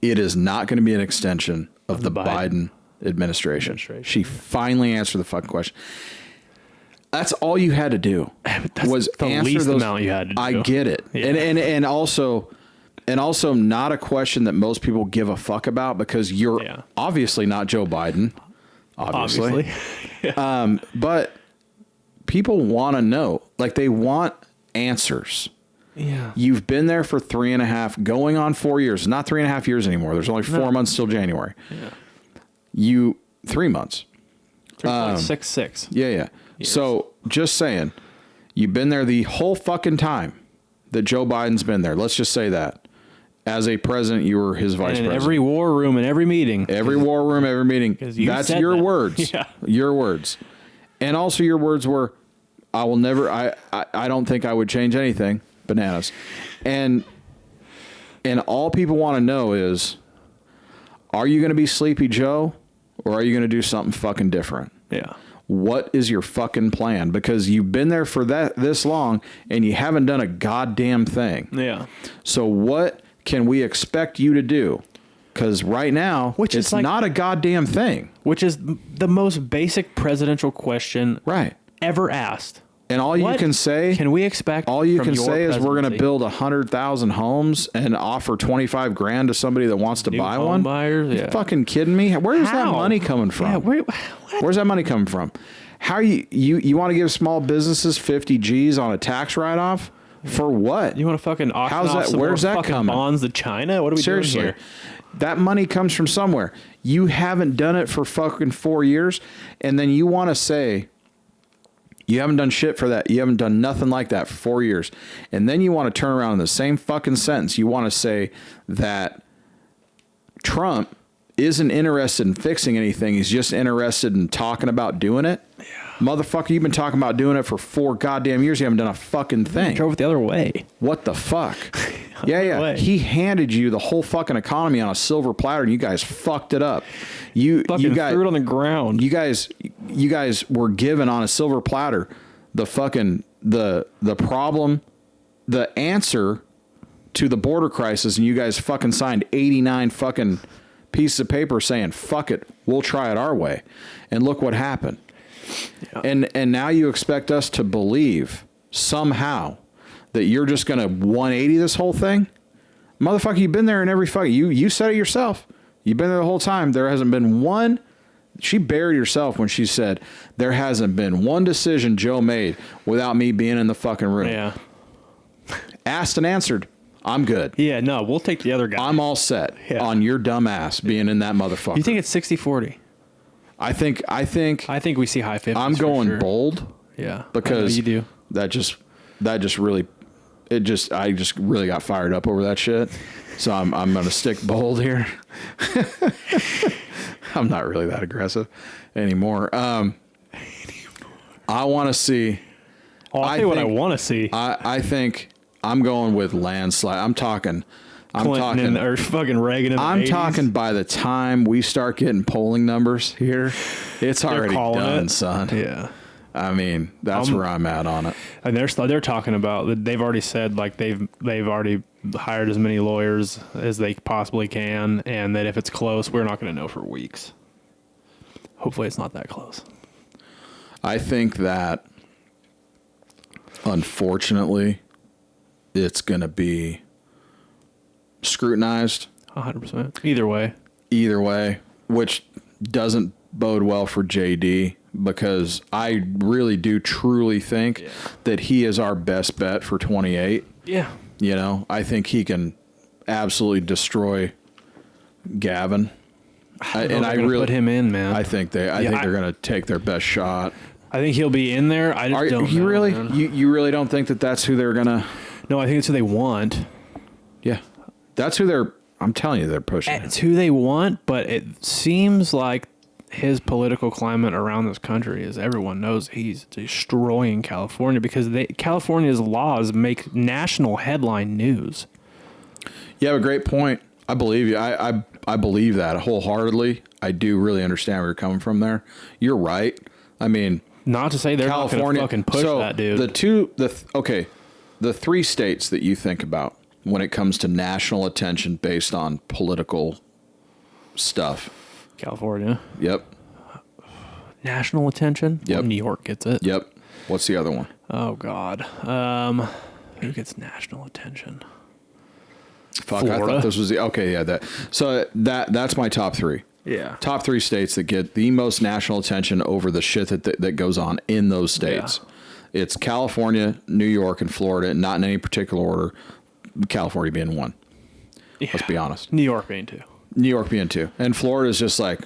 it is not going to be an extension of the Biden administration. She finally answered the fucking question. That's all you had to do. Was the answer least those. amount you had to do. I get it. Yeah. And also not a question that most people give a fuck about because you're obviously not Joe Biden. Obviously. But people want to know. Like, they want answers. Yeah. You've been there for 3.5, going on 4 years. Not 3.5 years anymore. There's only 4 months till January. Yeah. 3 months. 6. Yeah. Years. So just saying, you've been there the whole fucking time that Joe Biden's been there. Let's just say that. As a president, you were his vice president. Every war room and every meeting. Every war room, every meeting. That's your words. Yeah. Your words. And also your words were, I will never, I don't think I would change anything. Bananas. And all people want to know is, are you going to be Sleepy Joe or are you going to do something fucking different? Yeah. What is your fucking plan? Because you've been there for this long and you haven't done a goddamn thing. Yeah. So what can we expect you to do? Because right now, it's not a goddamn thing. Which is the most basic presidential question ever asked. And all you can say, can we expect? All you can say is we're going to build 100,000 homes and offer $25,000 to somebody that wants to buy one. Buyers, You fucking kidding me? Where's that money coming from? Yeah, where's that money coming from? How are you want to give small businesses 50 G's on a tax write-off? For what? You want to fucking auction off some where's more that fucking coming? bonds to China? What are we doing here? That money comes from somewhere. You haven't done it for fucking 4 years, and then you want to say you haven't done shit for that. You haven't done nothing like that for 4 years. And then you want to turn around in the same fucking sentence. You want to say that Trump isn't interested in fixing anything. He's just interested in talking about doing it. Yeah. Motherfucker, you've been talking about doing it for 4 goddamn years. You haven't done a fucking thing. Drove it the other way. What the fuck? Yeah. He handed you the whole fucking economy on a silver platter, and you guys fucked it up. You guys threw it on the ground. You guys were given on a silver platter the fucking the problem, the answer to the border crisis, and you guys fucking signed 89 fucking pieces of paper saying fuck it, we'll try it our way, and look what happened. Yeah. And now you expect us to believe somehow that you're just going to 180 this whole thing? Motherfucker, you've been there in every fucking... You said it yourself. You've been there the whole time. There hasn't been one... She buried herself when she said, there hasn't been one decision Joe made without me being in the fucking room. Yeah. Asked and answered. I'm good. Yeah, no, we'll take the other guy. I'm all set on your dumb ass being in that motherfucker. You think it's 60-40? I think we see high 50s. I'm going bold. Yeah. Because you do. I just really got fired up over that shit. So I'm going to stick bold here. I'm not really that aggressive anymore. I want to see. I'll tell you what I want to see. I think I'm going with landslide. I'm talking or fucking Reagan in the 80s. I'm talking by the time we start getting polling numbers here, it's already done, son. Yeah. I mean, that's where I'm at on it. And they're talking about that. They've already said like they've already hired as many lawyers as they possibly can, and that if it's close, we're not going to know for weeks. Hopefully, it's not that close. I think that, unfortunately, it's going to be scrutinized. 100%. Either way, which doesn't bode well for JD. because I really do truly think that he is our best bet for 28. Yeah. You know, I think he can absolutely destroy Gavin. I really put him in, man. I think they're going to take their best shot. I think he'll be in there. I just don't know, really? man. You really don't think that that's who they're going to... No, I think it's who they want. Yeah. That's who they're... I'm telling you, they're pushing. It's who they want, but it seems like his political climate around this country is everyone knows he's destroying California because California's laws make national headline news. You have a great point. I believe you. I believe that wholeheartedly. I do really understand where you're coming from there. You're right. I mean... Not to say they're California, not going to fucking push that dude. The three states that you think about when it comes to national attention based on political stuff. California. Yep. National attention? Yep. Well, New York gets it. Yep. What's the other one? Oh, God. Who gets national attention? Fuck, Florida? I thought this was that's my top three. Yeah. Top three states that get the most national attention over the shit that goes on in those states. Yeah. It's California, New York, and Florida, not in any particular order. California being one. Yeah. Let's be honest. New York being two. New York being two. And Florida is just like,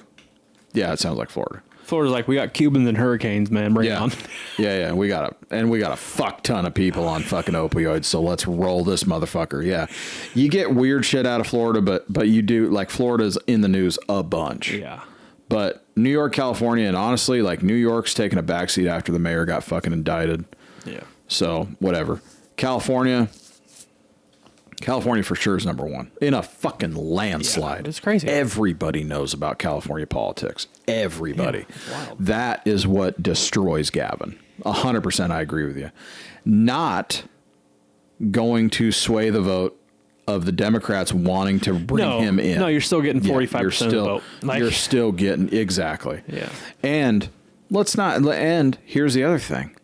yeah, it sounds like Florida. Florida's like, we got Cubans and hurricanes, man. Bring it on. Yeah. We got a fuck ton of people on fucking opioids. So let's roll this motherfucker. Yeah. You get weird shit out of Florida, but you do, like, Florida's in the news a bunch. Yeah. But New York, California, and honestly, like, New York's taking a backseat after the mayor got fucking indicted. Yeah. So whatever. California for sure is number one in a fucking landslide. Yeah, it's crazy. Everybody knows about California politics. Everybody. Yeah, that is what destroys Gavin. 100% I agree with you. Not going to sway the vote of the Democrats wanting to bring him in. No, you're still getting 45% of the vote. You're still getting, exactly. Yeah. And here's the other thing.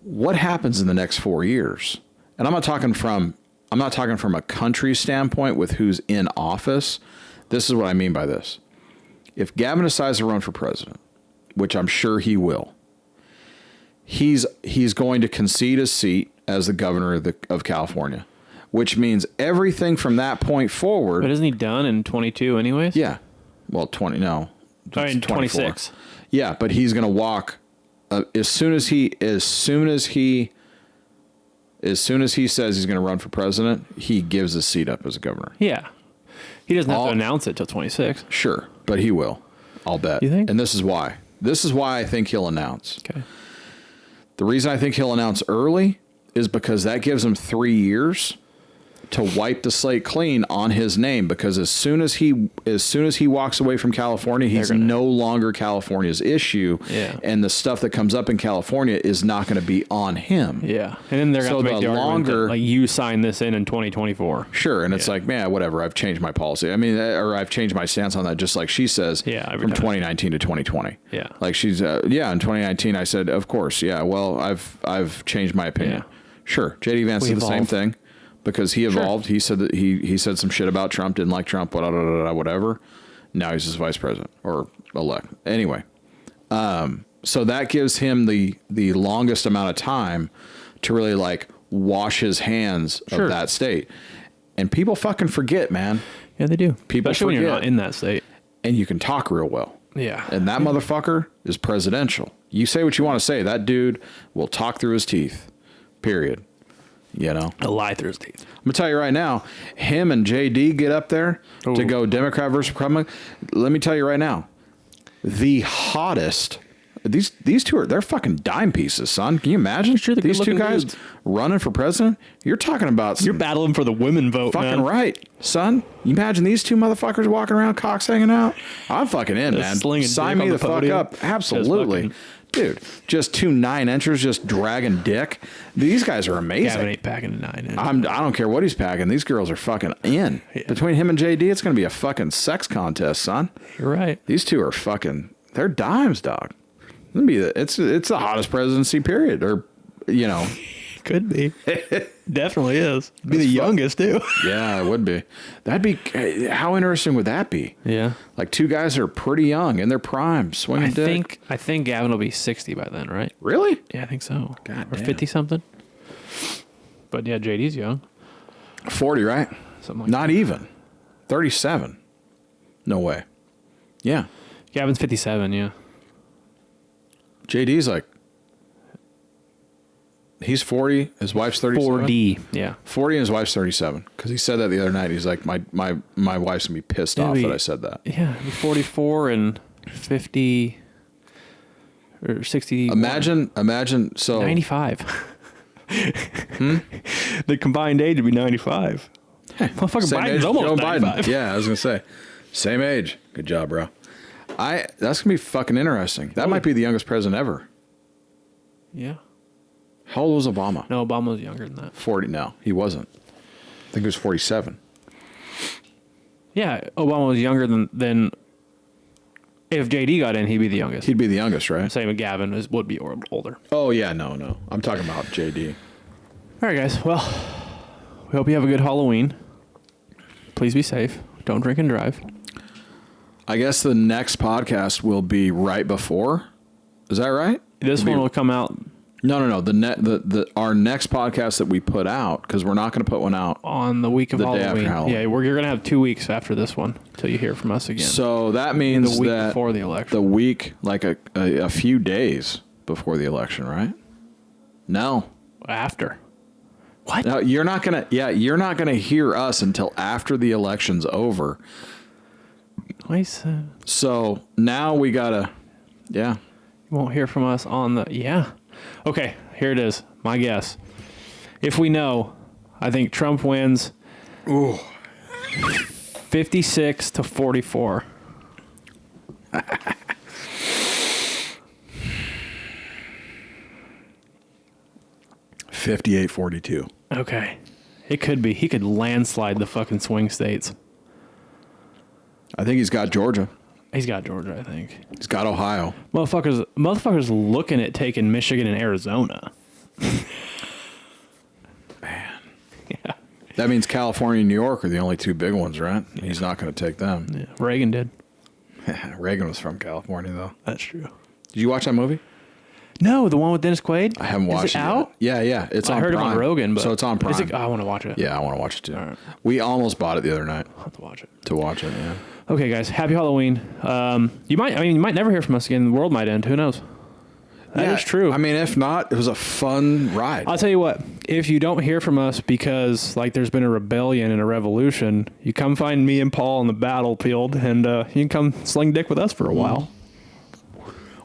What happens in the next 4 years? And I'm not talking from a country standpoint with who's in office. This is what I mean by this. If Gavin decides to run for president, which I'm sure he will, he's going to concede his seat as the governor of California, which means everything from that point forward. But isn't he done in 22 anyways? Yeah. Well, 26. Yeah, but he's going to walk as soon as he says he's going to run for president, he gives his seat up as a governor. Yeah. He doesn't have to announce it till 26. Sure, but he will. I'll bet. You think? And this is why. This is why I think he'll announce. Okay. The reason I think he'll announce early is because that gives him 3 years to wipe the slate clean on his name, because as soon as he walks away from California, he's no longer California's issue. Yeah. And the stuff that comes up in California is not going to be on him. Yeah. And then they're going to make the argument that, like, you signed this in 2024. Sure. And it's like, man, whatever. I've changed my policy. I mean, or I've changed my stance on that, just like she says, from 2019 to 2020. Yeah. Like she's, in 2019, I said, of course. Yeah. Well, I've changed my opinion. Yeah. Sure. JD Vance did the same thing. Because he evolved. Sure. He said that he said some shit about Trump, didn't like Trump, whatever. Now he's his vice president or elect. Anyway, so that gives him the longest amount of time to really, like, wash his hands of that state. And people fucking forget, man. Yeah, they do. People Especially forget. When you're not in that state. And you can talk real well. Yeah. And that motherfucker is presidential. You say what you want to say. That dude will talk through his teeth. Period. You know, a lie through his teeth. I'm gonna tell you right now, him and JD get up there to go Democrat versus Republican. Let me tell you right now, the hottest. These two they're fucking dime pieces, son. Can you imagine? Sure, these two guys running for president? You're talking about you're battling for the women vote. Fucking right, son. You imagine these two motherfuckers walking around, cocks hanging out? I'm fucking in, man. Sign me the fuck up. Absolutely. Dude, just 2 9-inchers just dragging dick. These guys are amazing. Gavin ain't packing a 9-inch. I don't care what he's packing. These girls are fucking in. Yeah. Between him and JD, it's going to be a fucking sex contest, son. You're right. These two are they're dimes, dog. It's the hottest presidency period, or, Could be. Definitely is. Be the youngest, too. Yeah, it would be. That'd be, how interesting would that be? Yeah. Like two guys that are pretty young in their prime, swinging dick. I think Gavin will be 60 by then, right? Really? Yeah, I think so. God or damn. 50 something. But yeah, JD's young. 40, right? Something like Not even. 37. No way. Yeah. Gavin's 57, yeah. JD's like, he's 40. His wife's 37. 4D, yeah. 40 and his wife's 37. Because he said that the other night. He's like, my wife's going to be pissed off that I said that. Yeah, 44 and 50 or 60. Imagine. So 95. The combined age would be 95. Motherfucker, same Biden's age as almost Joe 95. Biden. Yeah, I was going to say. Same age. Good job, bro. That's going to be fucking interesting. That might be the youngest president ever. Yeah. How old was Obama? No, Obama was younger than that. 40. No, he wasn't. I think he was 47. Yeah, Obama was younger than if JD got in, he'd be the youngest. He'd be the youngest, right? Same with Gavin would be older. Oh, yeah, no. I'm talking about JD. All right, guys. Well, we hope you have a good Halloween. Please be safe. Don't drink and drive. I guess the next podcast will be right before. Is that right? This one will come out No. Our next podcast that we put out, because we're not going to put one out on the week of the day Halloween. after Halloween. Yeah, you're going to have 2 weeks after this one till you hear from us again. So that means the week that before the election. the week, like a few days before the election, right? No. After. What? No, you're not gonna hear us until after the election's over. Twice. So now we gotta, yeah. You won't hear from us on the, yeah. Okay, here it is. My guess. If we know, I think Trump wins 56 to 44. 58-42. Okay. It could be. He could landslide the fucking swing states. I think he's got Georgia. He's got Georgia, I think. He's got Ohio. Motherfuckers looking at taking Michigan and Arizona. Man. Yeah. That means California and New York are the only two big ones, right? Yeah. He's not going to take them. Yeah. Reagan did. Reagan was from California, though. That's true. Did you watch that movie? No, the one with Dennis Quaid? I haven't watched it out? Yet. Yeah. It's on Prime. I heard it on Rogan, but... So it's on Prime. I want to watch it. Yeah, I want to watch it, too. All right. We almost bought it the other night. I'll have to watch it. To watch it, yeah. Okay, guys. Happy Halloween. You might never hear from us again. The world might end. Who knows? That is true. I mean, if not, it was a fun ride. I'll tell you what. If you don't hear from us because, there's been a rebellion and a revolution, you come find me and Paul on the battlefield, and you can come sling dick with us for a while.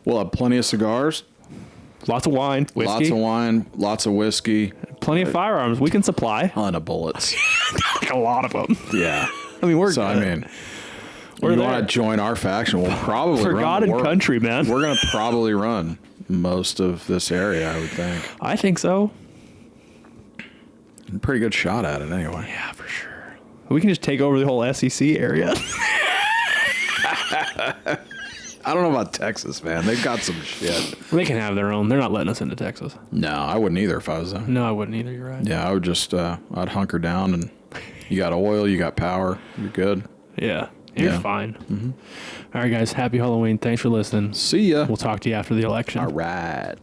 We'll have plenty of cigars. Lots of wine. Whiskey. Lots of wine. Lots of whiskey. Plenty of firearms. We can supply. Ton of bullets. A lot of them. Yeah. I mean, we're so, good. I mean... If you want to join our faction, we'll probably for run God and country, man. We're going to probably run most of this area, I would think. I think so. Pretty good shot at it, anyway. Yeah, for sure. We can just take over the whole SEC area. I don't know about Texas, man. They've got some shit. They can have their own. They're not letting us into Texas. No, I wouldn't either if I was them. No, I wouldn't either. You're right. Yeah, I would just, I'd hunker down, and you got oil, you got power, you're good. Yeah. You're fine. Mm-hmm. All right, guys. Happy Halloween. Thanks for listening. See ya. We'll talk to you after the election. All right.